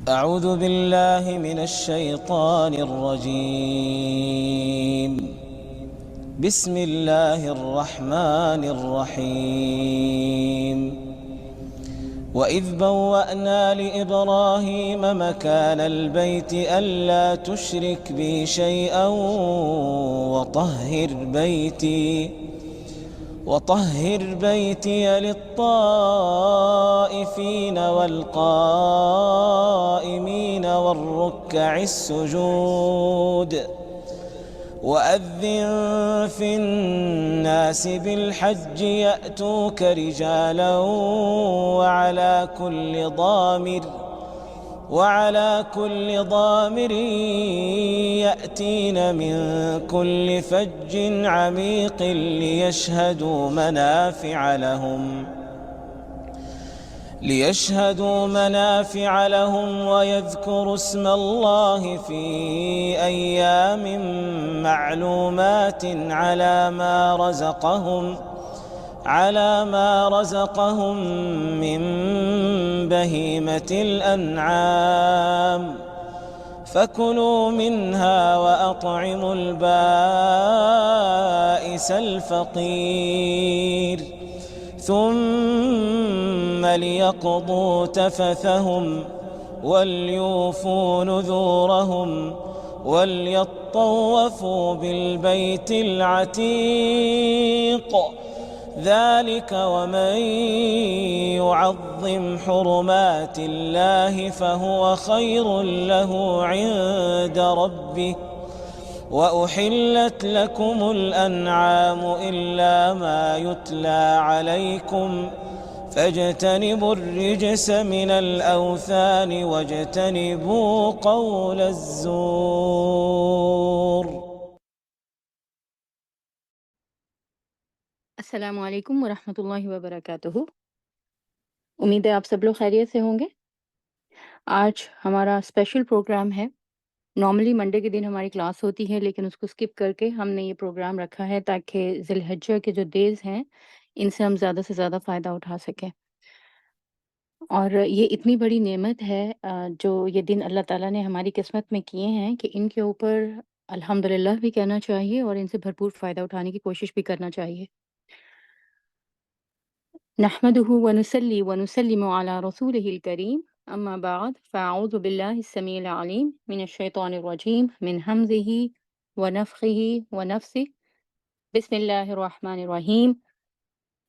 أعوذ بالله من الشيطان الرجيم. بسم الله الرحمن الرحيم. وإذ بوأنا لإبراهيم مكان البيت ألا تشرك بي شيئا وطهر بيتي للطائفين والقائمين والركع السجود وأذن في الناس بالحج يأتوك رجالا وعلى كل ضامر يأتين من كل فج عميق ليشهدوا منافع لهم ويذكروا اسم الله في أيام معلومات على ما رزقهم من بهيمة الأنعام فكلوا منها وأطعموا البائس الفقير ثم ليقضوا تفثهم وليوفوا نذورهم وليطوفوا بالبيت العتيق ذلك ومن يعظم حرمات الله فهو خير له عند ربه وأحلت لكم الأنعام إلا ما يتلى عليكم فاجتنبوا الرجس من الأوثان واجتنبوا قول الزور. السلام علیکم ورحمۃ اللہ وبرکاتہ۔ امید ہے آپ سب لوگ خیریت سے ہوں گے۔ آج ہمارا اسپیشل پروگرام ہے۔ نارملی منڈے کے دن ہماری کلاس ہوتی ہے، لیکن اس کو اسکپ کر کے ہم نے یہ پروگرام رکھا ہے تاکہ ذی الحجہ کے جو ڈیز ہیں ان سے ہم زیادہ سے زیادہ فائدہ اٹھا سکیں۔ اور یہ اتنی بڑی نعمت ہے جو یہ دن اللہ تعالیٰ نے ہماری قسمت میں کیے ہیں کہ ان کے اوپر الحمدللہ بھی کہنا چاہیے اور ان سے بھرپور فائدہ اٹھانے کی کوشش بھی کرنا چاہیے۔ نحمده ونصلي ونسلم على رسوله الكريم أما بعد فأعوذ بالله السميع العليم من الشيطان الرجيم من همزه ونفخه ونفسه بسم الله الرحمن الرحيم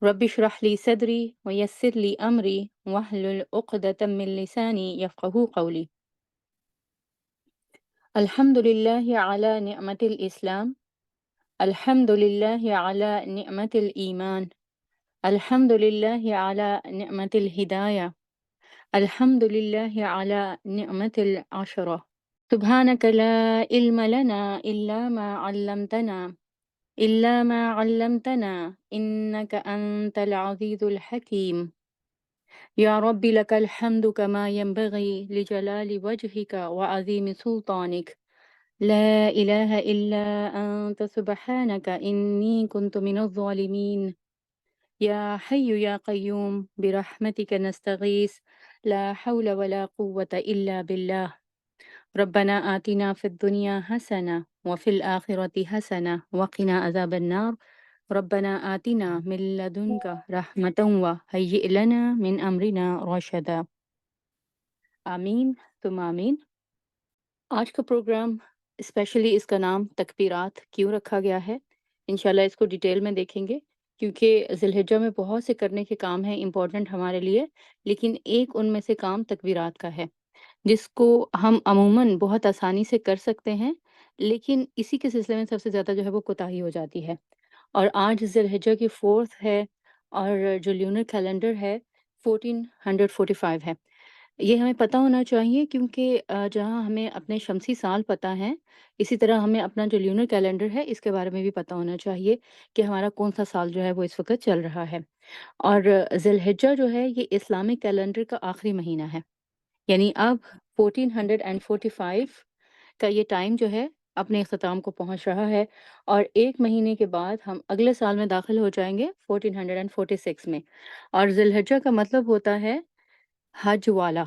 رب اشرح لي صدري ويسر لي أمري واحلل عقدة من لساني يفقهوا قولي الحمد لله على نعمة الإسلام الحمد لله على نعمة الإيمان الحمد لله على نعمة الهداية الحمد لله على نعمة العشرة سبحانك لا علم لنا إلا ما علمتنا إنك أنت العزيز الحكيم يا رب لك الحمد كما ينبغي لجلال وجهك وعظيم سلطانك لا إله إلا أنت سبحانك إني كنت من الظالمين يا حي يا قيوم برحمتك نستغيث لا حول ولا قوة إلا بالله ربنا آتنا في الدنيا حسنة وفي الآخرة حسنة وقنا عذاب النار ربنا آتنا من لدنك رحمة وهيئ لنا من أمرنا رشدا آمین ثم آمین۔ آج کا پروگرام اسپیشلی اس کا نام تکبیرات کیوں رکھا گیا ہے، انشاءاللہ اس کو ڈیٹیل میں دیکھیں گے، کیونکہ ذی الحجہ میں بہت سے کرنے کے کام ہیں امپورٹنٹ ہمارے لیے، لیکن ایک ان میں سے کام تکبیرات کا ہے جس کو ہم عموماً بہت آسانی سے کر سکتے ہیں، لیکن اسی کے سلسلے میں سب سے زیادہ جو ہے وہ کوتاہی ہو جاتی ہے۔ اور آج ذی الحجہ کی 4 ہے اور جو لیونر کیلنڈر ہے 1445 ہے۔ یہ ہمیں پتہ ہونا چاہیے کیونکہ جہاں ہمیں اپنے شمسی سال پتہ ہیں، اسی طرح ہمیں اپنا جو لیونر کیلنڈر ہے اس کے بارے میں بھی پتہ ہونا چاہیے کہ ہمارا کون سا سال جو ہے وہ اس وقت چل رہا ہے۔ اور ذی الحجہ جو ہے یہ اسلامک کیلنڈر کا آخری مہینہ ہے، یعنی اب 1445 کا یہ ٹائم جو ہے اپنے اختتام کو پہنچ رہا ہے، اور ایک مہینے کے بعد ہم اگلے سال میں داخل ہو جائیں گے 1446 میں۔ اور ذی الحجہ کا مطلب ہوتا ہے حج والا،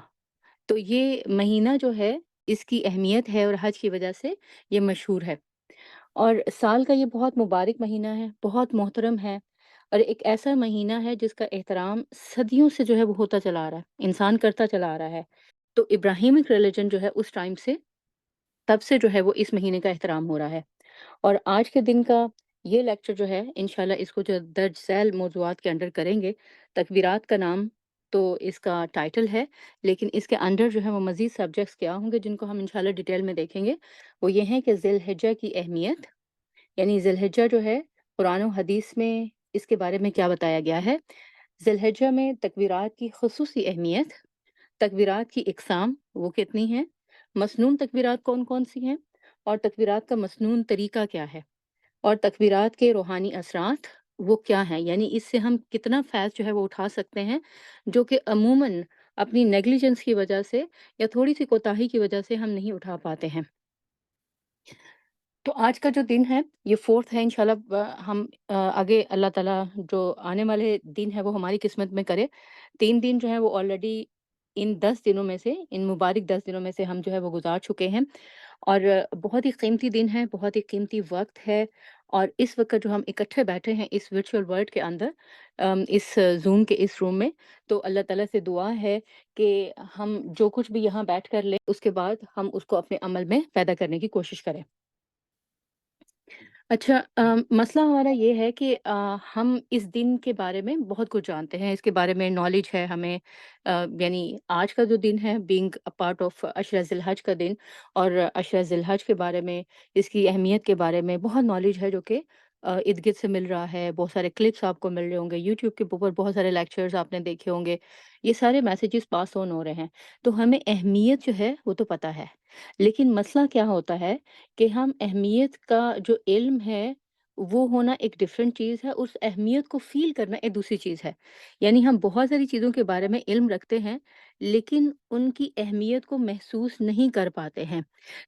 تو یہ مہینہ جو ہے اس کی اہمیت ہے اور حج کی وجہ سے یہ مشہور ہے، اور سال کا یہ بہت مبارک مہینہ ہے، بہت محترم ہے، اور ایک ایسا مہینہ ہے جس کا احترام صدیوں سے جو ہے وہ ہوتا چلا آ رہا ہے، انسان کرتا چلا آ رہا ہے۔ تو ابراہیمک ریلیجن جو ہے اس ٹائم سے، تب سے جو ہے وہ اس مہینے کا احترام ہو رہا ہے۔ اور آج کے دن کا یہ لیکچر جو ہے انشاءاللہ اس کو جو درج ذیل موضوعات کے انڈر کریں گے، تکبیرات کا نام تو اس کا ٹائٹل ہے، لیکن اس کے انڈر جو ہے وہ مزید سبجیکٹس کیا ہوں گے جن کو ہم انشاءاللہ ڈیٹیل میں دیکھیں گے۔ وہ یہ ہیں کہ ذی الحجہ کی اہمیت، یعنی ذی الحجہ جو ہے قرآن و حدیث میں اس کے بارے میں کیا بتایا گیا ہے، ذی الحجہ میں تکبیرات کی خصوصی اہمیت، تکبیرات کی اقسام وہ کتنی ہیں، مسنون تکبیرات کون کون سی ہیں، اور تکبیرات کا مسنون طریقہ کیا ہے، اور تکبیرات کے روحانی اثرات وہ کیا ہیں، یعنی اس سے ہم کتنا فیض جو ہے وہ اٹھا سکتے ہیں، جو کہ عموماً اپنی نیگلیجنس کی وجہ سے یا تھوڑی سی کوتاہی کی وجہ سے ہم نہیں اٹھا پاتے ہیں۔ تو آج کا جو دن ہے یہ فورتھ ہے، انشاءاللہ ہم آگے اللہ تعالیٰ جو آنے والے دن ہے وہ ہماری قسمت میں کرے۔ 3 دن جو ہے وہ آلریڈی ان 10 دنوں میں سے، ان مبارک 10 دنوں میں سے ہم جو ہے وہ گزار چکے ہیں، اور بہت ہی قیمتی دن ہے، بہت ہی قیمتی وقت ہے، اور اس وقت جو ہم اکٹھے بیٹھے ہیں اس ورچوئل ورلڈ کے اندر، اس زوم کے اس روم میں، تو اللہ تعالیٰ سے دعا ہے کہ ہم جو کچھ بھی یہاں بیٹھ کر لیں اس کے بعد ہم اس کو اپنے عمل میں پیدا کرنے کی کوشش کریں۔ اچھا، مسئلہ ہمارا یہ ہے کہ ہم اس دن کے بارے میں بہت کچھ جانتے ہیں، اس کے بارے میں نالج ہے ہمیں، یعنی آج کا جو دن ہے بینگ اے پارٹ آف عشرہ ذی الحج کا دن، اور عشرہ ذی الحج کے بارے میں، اس کی اہمیت کے بارے میں بہت نالج ہے جو کہ ارد گرد سے مل رہا ہے، بہت سارے کلپس آپ کو مل رہے ہوں گے، یوٹیوب کے اوپر بہت سارے لیکچرز آپ نے دیکھے ہوں گے، یہ سارے میسیجز پاس آن ہو رہے ہیں، تو ہمیں اہمیت جو ہے وہ تو پتہ ہے، لیکن مسئلہ کیا ہوتا ہے کہ ہم اہمیت کا جو علم ہے وہ ہونا ایک ڈفرینٹ چیز ہے، اس اہمیت کو فیل کرنا ایک دوسری چیز ہے۔ یعنی ہم بہت ساری چیزوں کے بارے میں علم رکھتے ہیں لیکن ان کی اہمیت کو محسوس نہیں کر پاتے ہیں،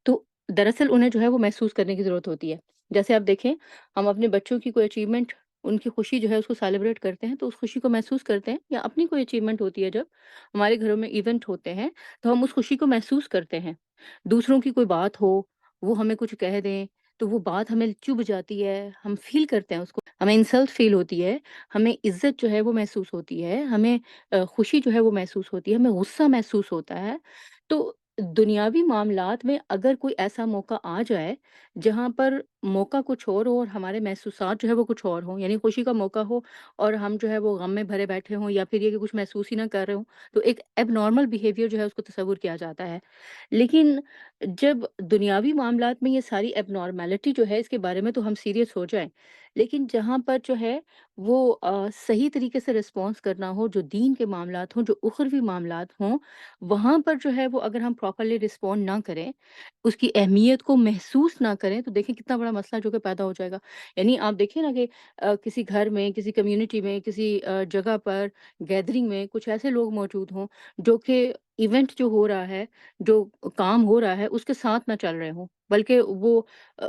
تو دراصل انہیں جو ہے وہ محسوس کرنے کی ضرورت ہوتی ہے۔ جیسے آپ دیکھیں، ہم اپنے بچوں کی کوئی اچیومنٹ، ان کی خوشی جو ہے اس کو سیلیبریٹ کرتے ہیں تو اس خوشی کو محسوس کرتے ہیں، یا اپنی کوئی اچیومنٹ ہوتی ہے جب ہمارے گھروں میں ایونٹ ہوتے ہیں تو ہم اس خوشی کو محسوس کرتے ہیں۔ دوسروں کی کوئی بات ہو، وہ ہمیں کچھ کہہ دیں تو وہ بات ہمیں چبھ جاتی ہے، ہم فیل کرتے ہیں اس کو، ہمیں انسلٹ فیل ہوتی ہے، ہمیں عزت جو ہے وہ محسوس ہوتی ہے، ہمیں خوشی جو ہے وہ محسوس ہوتی ہے، ہمیں غصہ محسوس ہوتا ہے۔ تو دنیاوی معاملات میں اگر کوئی ایسا موقع آ جائے جہاں پر موقع کچھ اور ہو اور ہمارے محسوسات جو ہے وہ کچھ اور ہوں، یعنی خوشی کا موقع ہو اور ہم جو ہے وہ غم میں بھرے بیٹھے ہوں، یا پھر یہ کہ کچھ محسوس ہی نہ کر رہے ہوں، تو ایک ایب نارمل بیہیویئر جو ہے اس کو تصور کیا جاتا ہے۔ لیکن جب دنیاوی معاملات میں یہ ساری ایب نارمیلٹی جو ہے اس کے بارے میں تو ہم سیریس ہو جائیں، لیکن جہاں پر جو ہے وہ صحیح طریقے سے رسپانس کرنا ہو، جو دین کے معاملات ہوں، جو اخروی معاملات ہوں، وہاں پر جو ہے وہ اگر ہم پراپرلی رسپونڈ نہ کریں، اس کی اہمیت کو محسوس نہ کریں، تو دیکھیں کتنا بڑا مسئلہ جو کہ پیدا ہو جائے گا۔ یعنی آپ دیکھیں نا کہ کسی گھر میں، کسی کمیونٹی میں، کسی جگہ پر گیدرنگ میں کچھ ایسے لوگ موجود ہوں جو کہ ایونٹ جو ہو رہا ہے، جو کام ہو رہا ہے اس کے ساتھ نہ چل رہے ہوں، بلکہ وہ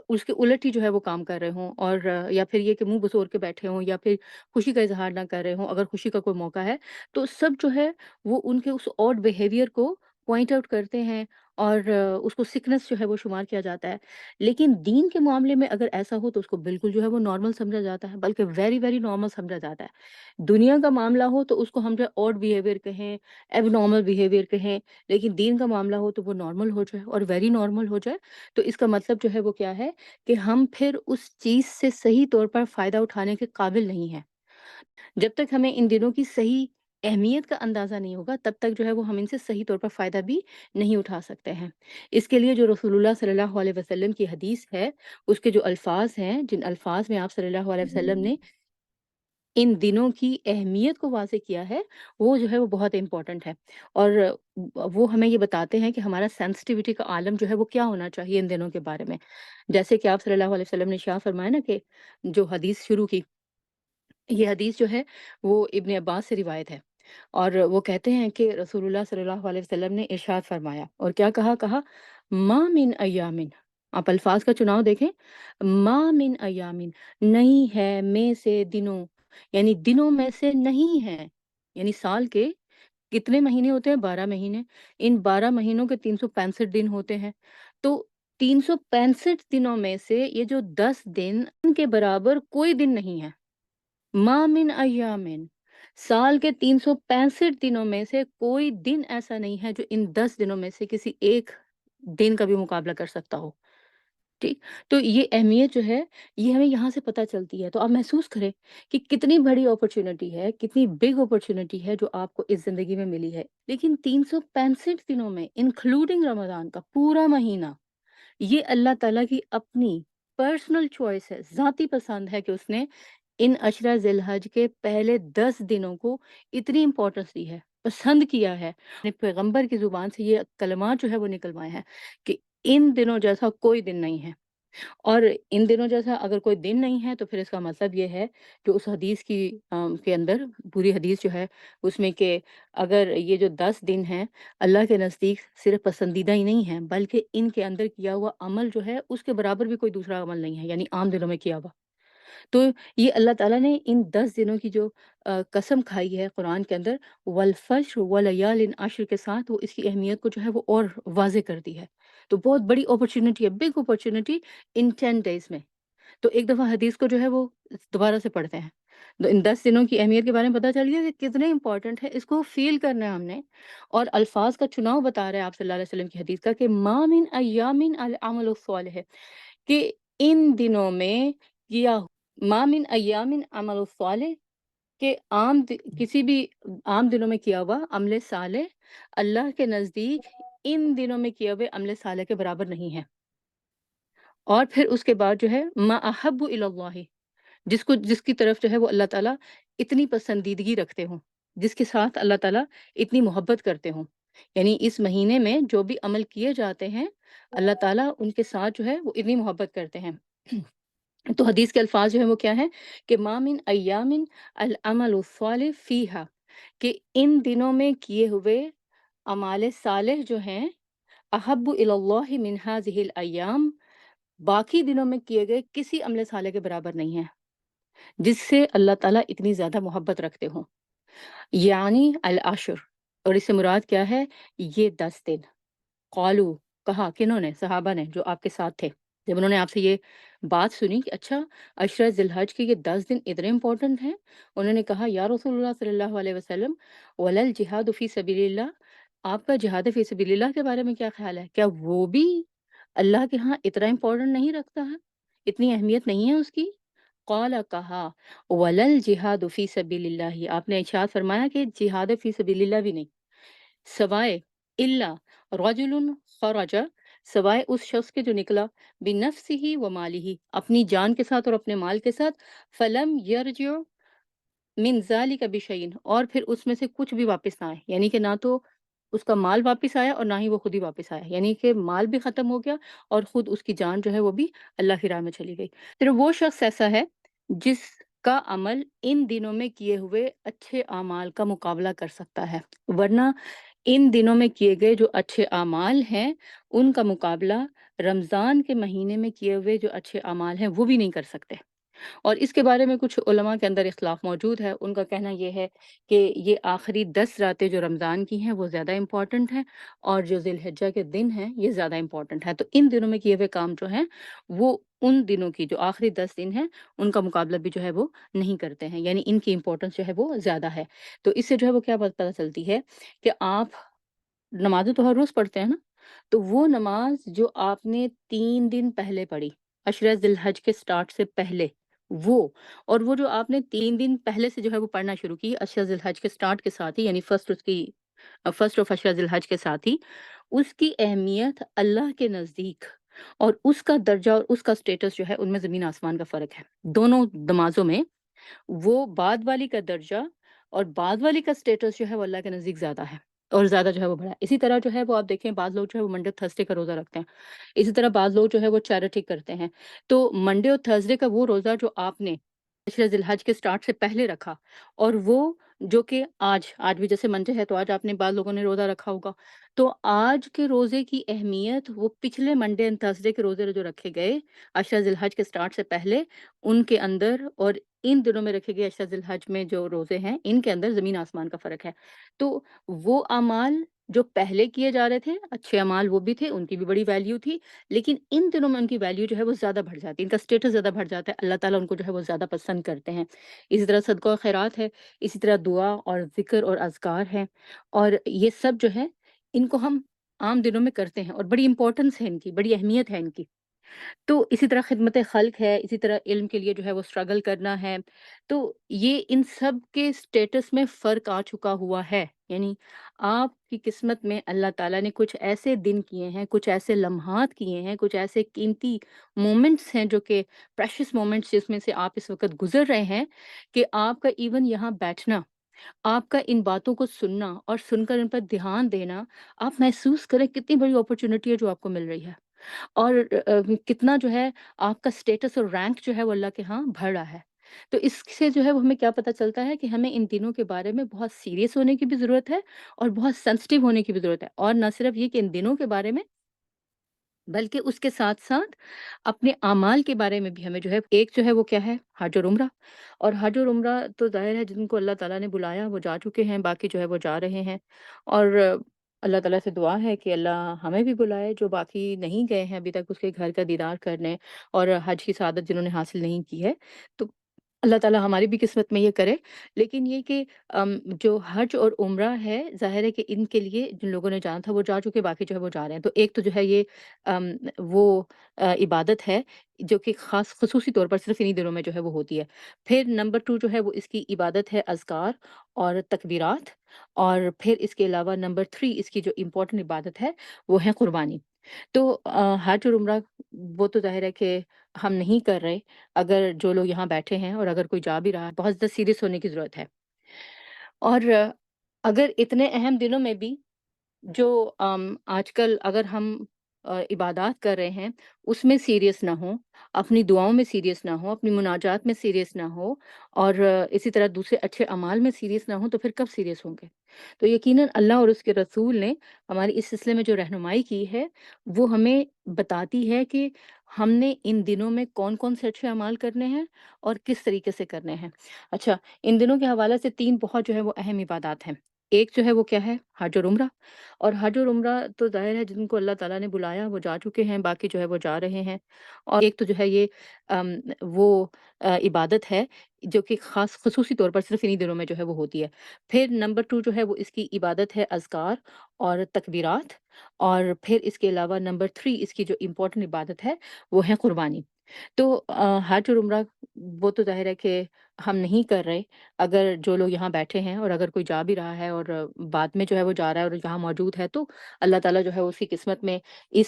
اس کے الٹ ہی جو ہے وہ کام کر رہے ہوں، اور یا پھر یہ کہ منہ بسور کے بیٹھے ہوں، یا پھر خوشی کا اظہار نہ کر رہے ہوں اگر خوشی کا کوئی موقع ہے، تو سب جو ہے وہ ان کے اس آڈ بیہیویئر کو پوائنٹ آؤٹ کرتے ہیں، اور اس کو سکنس جو ہے وہ شمار کیا جاتا ہے۔ لیکن دین کے معاملے میں اگر ایسا ہو تو اس کو بالکل جو ہے وہ نارمل سمجھا جاتا ہے، بلکہ ویری ویری نارمل سمجھا جاتا ہے۔ دنیا کا معاملہ ہو تو اس کو ہم جو آڈ بیہیویئر کہیں، ایب نارمل بیہیویئر کہیں، لیکن دین کا معاملہ ہو تو وہ نارمل ہو جائے اور ویری نارمل ہو جائے، تو اس کا مطلب جو ہے وہ کیا ہے کہ ہم پھر اس چیز سے صحیح طور پر فائدہ اٹھانے کے قابل نہیں ہیں۔ جب تک ہمیں ان دنوں کی صحیح اہمیت کا اندازہ نہیں ہوگا تب تک جو ہے وہ ہم ان سے صحیح طور پر فائدہ بھی نہیں اٹھا سکتے ہیں۔ اس کے لیے جو رسول اللہ صلی اللہ علیہ وسلم کی حدیث ہے، اس کے جو الفاظ ہیں، جن الفاظ میں آپ صلی اللہ علیہ وسلم نے ان دنوں کی اہمیت کو واضح کیا ہے، وہ جو ہے وہ بہت امپورٹنٹ ہے، اور وہ ہمیں یہ بتاتے ہیں کہ ہمارا سینسٹیوٹی کا عالم جو ہے وہ کیا ہونا چاہیے ان دنوں کے بارے میں۔ جیسے کہ آپ صلی اللہ علیہ وسلم نے ارشاد فرمایا نا کہ جو حدیث شروع کی، یہ حدیث جو ہے وہ ابن عباس سے روایت ہے، اور وہ کہتے ہیں کہ رسول اللہ صلی اللہ علیہ وسلم نے ارشاد فرمایا، اور کیا کہا ما من ایامن، آپ الفاظ کا چناؤ دیکھیں، ما من ایامن، نہیں ہے میں سے دنوں، یعنی دنوں میں سے نہیں ہے، یعنی سال کے کتنے مہینے ہوتے ہیں؟ 12 مہینے۔ ان 12 مہینوں کے 365 دن ہوتے ہیں۔ تو 365 دنوں میں سے یہ جو 10 دن ان کے برابر کوئی دن نہیں ہے۔ ما من ایامن، سال کے 365 دنوں میں سے کوئی دن ایسا نہیں ہے جو ان 10 دنوں میں سے کسی ایک دن کا بھی مقابلہ کر سکتا ہو۔ ٹھیک؟ تو یہ اہمیت جو ہے یہ ہمیں یہاں سے پتہ چلتی ہے۔ تو آپ محسوس کریں کہ کتنی بڑی اپرچونٹی ہے، کتنی بگ اپرچونٹی ہے جو آپ کو اس زندگی میں ملی ہے۔ لیکن 365 دنوں میں انکلوڈنگ رمضان کا پورا مہینہ، یہ اللہ تعالیٰ کی اپنی پرسنل چوائس ہے، ذاتی پسند ہے کہ اس نے ان عشرہ ذی الحج کے پہلے 10 دنوں کو اتنی امپورٹنس دی ہے، پسند کیا ہے۔ اپنے پیغمبر کی زبان سے یہ کلمات جو ہے وہ نکلوائے ہیں کہ ان دنوں جیسا کوئی دن نہیں ہے۔ اور ان دنوں جیسا اگر کوئی دن نہیں ہے تو پھر اس کا مطلب یہ ہے جو اس حدیث کی کے اندر پوری حدیث جو ہے اس میں کہ اگر یہ جو 10 دن ہیں اللہ کے نزدیک صرف پسندیدہ ہی نہیں ہیں بلکہ ان کے اندر کیا ہوا عمل جو ہے اس کے برابر بھی کوئی دوسرا عمل نہیں ہے، یعنی عام دنوں میں کیا ہوا۔ تو یہ اللہ تعالیٰ نے ان 10 دنوں کی جو قسم کھائی ہے قرآن کے اندر والفجر ولیال عشر کے ساتھ، وہ اس کی اہمیت کو جو ہے وہ اور واضح کر دی ہے۔ تو بہت بڑی اپرچونٹی ہے، بگ اپرچونٹی ان 10 ڈیز میں۔ تو ایک دفعہ حدیث کو جو ہے وہ دوبارہ سے پڑھتے ہیں، تو ان 10 دنوں کی اہمیت کے بارے میں پتہ چل گیا کہ کتنے امپورٹنٹ ہے، اس کو فیل کرنا ہے ہم نے۔ اور الفاظ کا چناؤ بتا رہے ہیں آپ صلی اللہ علیہ وسلم کی حدیث کا کہ ما من ایام العمل الصالح، کہ ان دنوں میں کیا ما من ایام عمل الصالح، کہ کسی بھی عام دنوں میں کیا ہوا عمل صالح اللہ کے نزدیک ان دنوں میں کیے ہوئے عمل صالح کے برابر نہیں ہے۔ اور پھر اس کے بعد جو ہے ما احب الی اللہ، جس کی طرف جو ہے وہ اللہ تعالیٰ اتنی پسندیدگی رکھتے ہوں، جس کے ساتھ اللہ تعالیٰ اتنی محبت کرتے ہوں، یعنی اس مہینے میں جو بھی عمل کیے جاتے ہیں اللہ تعالیٰ ان کے ساتھ جو ہے وہ اتنی محبت کرتے ہیں۔ تو حدیث کے الفاظ جو ہیں وہ کیا ہیں کہ ما من ایام العمل الصالح فیہا، کہ ان دنوں میں کیے ہوئے اعمال صالح جو ہیں احب الی اللہ من ہذہ الایام، باقی دنوں میں کیے گئے کسی عمل صالح کے برابر نہیں ہے جس سے اللہ تعالیٰ اتنی زیادہ محبت رکھتے ہوں، یعنی العشر۔ اور اس سے مراد کیا ہے؟ یہ 10 دن۔ قالو، کہا کنہوں نے؟ صحابہ نے جو آپ کے ساتھ تھے۔ جب انہوں نے آپ سے یہ بات سنی کہ اچھا عشرہ ذی الحج کے یہ 10 دن اتنے امپورٹنٹ ہیں، انہوں نے کہا یا رسول اللہ صلی اللہ علیہ وسلم ولل جہاد فی سبیل اللہ، آپ کا جہاد فی سبیل اللہ کے بارے میں کیا خیال ہے؟ کیا وہ بھی اللہ کے ہاں اتنا امپورٹنٹ نہیں رکھتا ہے، اتنی اہمیت نہیں ہے اس کی؟ قال، کہا ولل جہاد فی سبیل اللہ، آپ نے ارشاد فرمایا کہ جہاد فی سبیل اللہ بھی نہیں، سوائے اللہ رجل خرج، سوائے اس شخص کے جو نکلا بنفسہ و مالہ، اپنی جان کے ساتھ اور اپنے مال کے ساتھ، فلم یرجع من ذالک بشیء، اور پھر اس میں سے کچھ بھی واپس نہ آئے، یعنی کہ نہ تو اس کا مال واپس آیا اور نہ ہی وہ خود ہی واپس آیا، یعنی کہ مال بھی ختم ہو گیا اور خود اس کی جان جو ہے وہ بھی اللہ کی راہ میں چلی گئی۔ پھر وہ شخص ایسا ہے جس کا عمل ان دنوں میں کیے ہوئے اچھے اعمال کا مقابلہ کر سکتا ہے، ورنہ ان دنوں میں کیے گئے جو اچھے اعمال ہیں ان کا مقابلہ رمضان کے مہینے میں کیے ہوئے جو اچھے اعمال ہیں وہ بھی نہیں کر سکتے۔ اور اس کے بارے میں کچھ علماء کے اندر اختلاف موجود ہے، ان کا کہنا یہ ہے کہ یہ آخری 10 راتیں جو رمضان کی ہیں وہ زیادہ امپورٹنٹ ہیں، اور جو ذی الحجہ کے دن ہیں یہ زیادہ امپورٹنٹ ہے۔ تو ان دنوں میں کیے ہوئے کام جو ہیں وہ ان دنوں کی جو آخری 10 دن ہیں ان کا مقابلہ بھی جو ہے وہ نہیں کرتے ہیں، یعنی ان کی امپورٹنس جو ہے وہ زیادہ ہے۔ تو اس سے جو ہے وہ کیا بات پتہ چلتی ہے کہ آپ نماز تو ہر روز پڑھتے ہیں نا، تو وہ نماز جو آپ نے 3 دن پہلے پڑھی عشرہ ذی الحج کے سٹارٹ سے پہلے، وہ اور وہ جو آپ نے 3 دن پہلے سے جو ہے وہ پڑھنا شروع کی عشرہ ذی الحج کے سٹارٹ کے ساتھ ہی، یعنی فرسٹ آف عشرہ ذی الحج کے ساتھ ہی، اس کی اہمیت اللہ کے نزدیک اور اس کا درجہ اور اس کا سٹیٹس جو ہے ان میں زمین آسمان کا فرق ہے۔ دونوں نمازوں میں وہ بعد والی کا درجہ اور بعد والی کا سٹیٹس جو ہے وہ اللہ کے نزدیک زیادہ ہے اور زیادہ جو ہے وہ بڑا ہے۔ اسی طرح جو ہے وہ آپ دیکھیں بعض لوگ جو ہے وہ منڈے اور تھرسڈے کا روزہ رکھتے ہیں، اسی طرح بعض لوگ جو ہے وہ چیریٹی کرتے ہیں۔ تو منڈے اور تھرسڈے کا وہ روزہ جو آپ نے عشرہ ذی الحج کے سٹارٹ سے پہلے رکھا، اور وہ جو کہ آج بھی جیسے منڈے ہے تو آج آپ نے بعض لوگوں نے روزہ رکھا ہوگا، تو آج کے روزے کی اہمیت وہ پچھلے منڈے اینڈ تھرسڈے کے روزے جو رکھے گئے عشرہ ذی الحج کے سٹارٹ سے پہلے، ان کے اندر اور ان دنوں میں رکھے گئے عشرہ ذی الحج میں جو روزے ہیں ان کے اندر زمین آسمان کا فرق ہے۔ تو وہ اعمال جو پہلے کیے جا رہے تھے، اچھے اعمال وہ بھی تھے، ان کی بھی بڑی ویلیو تھی، لیکن ان دنوں میں ان کی ویلیو جو ہے وہ زیادہ بڑھ جاتی ہے، ان کا اسٹیٹس زیادہ بڑھ جاتا ہے، اللہ تعالیٰ ان کو جو ہے وہ زیادہ پسند کرتے ہیں۔ اسی طرح صدقہ و خیرات ہے، اسی طرح دعا اور ذکر اور اذکار ہیں، اور یہ سب جو ہے ان کو ہم عام دنوں میں کرتے ہیں، اور بڑی امپورٹنس ہے ان کی، بڑی اہمیت ہے ان کی۔ تو اسی طرح خدمت خلق ہے، اسی طرح علم کے لیے جو ہے وہ اسٹرگل کرنا ہے۔ تو یہ ان سب کے اسٹیٹس میں فرق آ چکا ہوا ہے، یعنی آپ کی قسمت میں اللہ تعالیٰ نے کچھ ایسے دن کیے ہیں، کچھ ایسے لمحات کیے ہیں، کچھ ایسے قیمتی مومنٹس ہیں جو کہ پریشس مومنٹس جس میں سے آپ اس وقت گزر رہے ہیں، کہ آپ کا ایون یہاں بیٹھنا، آپ کا ان باتوں کو سننا اور سن کر ان پر دھیان دینا، آپ محسوس کریں کتنی بڑی اپرچونٹی ہے جو آپ کو مل رہی ہے، اور کتنا جو ہے آپ کا اسٹیٹس اور رینک جو ہے وہ اللہ کے ہاں بڑھ رہا ہے۔ تو اس سے جو ہے وہ ہمیں کیا پتہ چلتا ہے کہ ہمیں ان دنوں کے بارے میں بہت سیریس ہونے کی بھی ضرورت ہے، اور بہت سینسٹیو ہونے کی بھی ضرورت ہے، اور نہ صرف یہ کہ ان دنوں کے بارے میں، بلکہ اس کے ساتھ ساتھ اپنے اعمال کے بارے میں بھی ہمیں جو ہے، ایک جو ہے وہ کیا ہے، حج اور عمرہ۔ اور حج اور عمرہ تو ظاہر ہے جن کو اللہ تعالیٰ نے بلایا وہ جا چکے ہیں، باقی جو ہے وہ جا رہے ہیں، اور اللہ تعالیٰ سے دعا ہے کہ اللہ ہمیں بھی بلائے جو باقی نہیں گئے ہیں ابھی تک اس کے گھر کا دیدار کرنے، اور حج کی سعادت جنہوں نے حاصل نہیں کی ہے، تو اللہ تعالیٰ ہماری بھی قسمت میں یہ کرے۔ لیکن یہ کہ جو حج اور عمرہ ہے، ظاہر ہے کہ ان کے لیے جن لوگوں نے جانا تھا وہ جا چکے، باقی جو ہے وہ جا رہے ہیں۔ تو ایک تو جو ہے یہ ام، وہ عبادت ہے جو کہ خاص خصوصی طور پر صرف انہی دنوں میں جو ہے وہ ہوتی ہے۔ پھر نمبر 2 جو ہے وہ اس کی عبادت ہے اذکار اور تکبیرات، اور پھر اس کے علاوہ نمبر 3 اس کی جو امپورٹنٹ عبادت ہے وہ ہے قربانی۔ تو حج اور عمرہ وہ تو ظاہر ہے کہ ہم نہیں کر رہے، اگر جو لوگ یہاں بیٹھے ہیں اور اگر کوئی جا بھی رہا ہے، بہت زیادہ سیریس ہونے کی ضرورت ہے۔ اور اگر اتنے اہم دنوں میں بھی جو آج کل اگر ہم عبادات کر رہے ہیں اس میں سیریس نہ ہوں، اپنی دعاؤں میں سیریس نہ ہوں، اپنی مناجات میں سیریس نہ ہو، اور اسی طرح دوسرے اچھے اعمال میں سیریس نہ ہوں، تو پھر کب سیریس ہوں گے؟ تو یقیناً اللہ اور اس کے رسول نے ہماری اس سلسلے میں جو رہنمائی کی ہے وہ ہمیں بتاتی ہے کہ ہم نے ان دنوں میں کون کون سے اچھے اعمال کرنے ہیں اور کس طریقے سے کرنے ہیں۔ اچھا، ان دنوں کے حوالے سے 3 بہت جو ہے وہ اہم عبادات ہیں۔ ایک جو ہے وہ کیا ہے، حج اور عمرہ۔ اور حج اور عمرہ تو ظاہر ہے جن کو اللہ تعالیٰ نے بلایا وہ جا چکے ہیں، باقی جو ہے وہ جا رہے ہیں۔ اور ایک تو جو ہے یہ وہ عبادت ہے جو کہ خاص خصوصی طور پر صرف انہی دنوں میں جو ہے وہ ہوتی ہے۔ پھر نمبر 2 جو ہے وہ اس کی عبادت ہے اذکار اور تکبیرات، اور پھر اس کے علاوہ نمبر 3 اس کی جو امپورٹنٹ عبادت ہے وہ ہے قربانی۔ تو حج اور عمرہ وہ تو ظاہر ہے کہ ہم نہیں کر رہے، اگر جو لوگ یہاں بیٹھے ہیں اور اگر کوئی جا بھی رہا ہے اور بعد میں جو ہے وہ جا رہا ہے اور یہاں موجود ہے، تو اللہ تعالیٰ جو ہے اس کی قسمت میں اس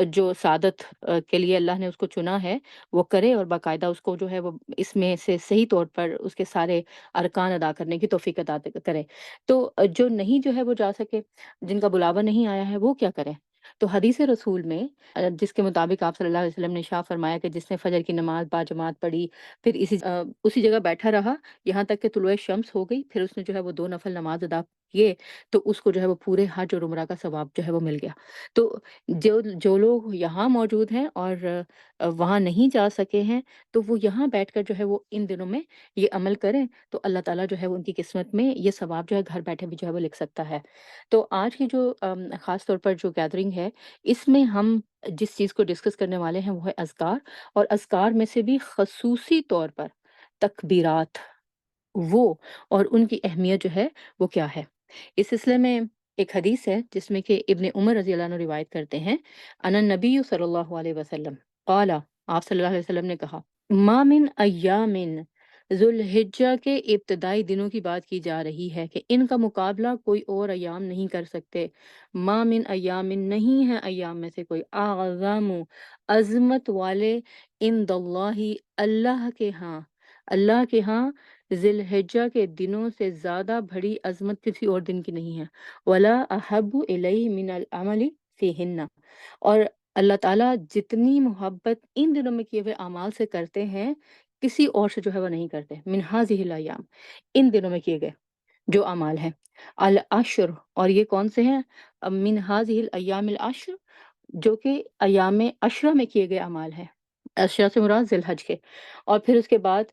جو سعادت کے لیے اللہ نے اس کو چنا ہے وہ کرے، اور باقاعدہ اس کو جو ہے وہ اس میں سے صحیح طور پر اس کے سارے ارکان ادا کرنے کی توفیق عطا کرے۔ تو جو نہیں جو ہے وہ جا سکے، جن کا بلاوا نہیں آیا ہے، وہ کیا کریں؟ تو حدیث رسول میں جس کے مطابق آپ صلی اللہ علیہ وسلم نے ارشاد فرمایا کہ جس نے فجر کی نماز باجماعت پڑھی، پھر اسی جگہ بیٹھا رہا یہاں تک کہ طلوع شمس ہو گئی، پھر اس نے جو ہے وہ 2 نفل نماز ادا کیے، تو اس کو جو ہے وہ پورے حج اور عمرہ کا ثواب جو ہے وہ مل گیا۔ تو جو جو لوگ یہاں موجود ہیں اور وہاں نہیں جا سکے ہیں، تو وہ یہاں بیٹھ کر جو ہے وہ ان دنوں میں یہ عمل کریں، تو اللہ تعالیٰ جو ہے وہ ان کی قسمت میں یہ ثواب جو ہے گھر بیٹھے بھی جو ہے وہ لکھ سکتا ہے۔ تو آج کی جو خاص طور پر جو گیدرنگ ہے، اس میں ہم جس چیز کو ڈسکس کرنے والے ہیں وہ ہے اذکار، اور اذکار میں سے بھی خصوصی طور پر تکبیرات، وہ اور ان کی اہمیت جو ہے وہ کیا ہے۔ اس سلسلے میں ایک حدیث ہے جس میں کہ ابن عمر رضی اللہ عنہ روایت کرتے ہیں، ان النبی صلی اللہ علیہ وسلم قال، آپ صلی اللہ علیہ وسلم نے کہا، ما من ایام ذوالحجہ کے ابتدائی دنوں کی بات کی جا رہی ہے کہ ان کا مقابلہ کوئی اور ایام نہیں کر سکتے۔ ما من ایام، نہیں ہے ایام میں سے کوئی، اعظم، عظمت والے، عند اللہ، اللہ کے ہاں، اللہ کے ہاں، ذی الحجہ کے دنوں سے زیادہ بڑی عظمت کسی اور دن کی نہیں ہے، ولا احب الیہ من العمل فیہن، اور اللہ تعالیٰ جتنی محبت ان دنوں میں کیے ہوئے اعمال سے کرتے ہیں، کسی اور سے جو ہے وہ نہیں کرتے۔ من هذه الایام، ان دنوں میں کیے گئے جو اعمال ہیں۔ العشر، اور یہ کون سے ہیں؟ من هذه الایام العشر، جو کہ ایام عشرہ میں کیے گئے اعمال ہیں۔ عشرہ سے مراد ذی الحج کے۔ اور پھر اس کے بعد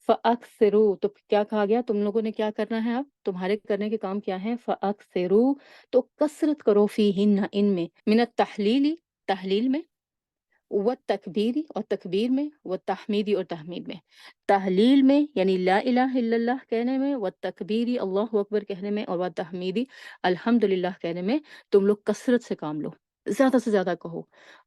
فَأَكْثِرُوا، تو کیا کہا گیا؟ تم لوگوں نے کیا کرنا ہے؟ اب تمہارے کرنے کے کام کیا ہیں؟ فَأَكْثِرُوا، تو کثرت کرو فیہن، ان میں، من التحلیل، تحلیل میں، والتکبیری، اور تکبیر میں، والتحمیدی، اور تحمید میں۔ تحلیل میں یعنی لا الہ الا اللہ کہنے میں، والتکبیری اللہ اکبر کہنے میں، اور والتحمیدی الحمدللہ کہنے میں تم لوگ کثرت سے کام لو، زیادہ سے زیادہ کہو۔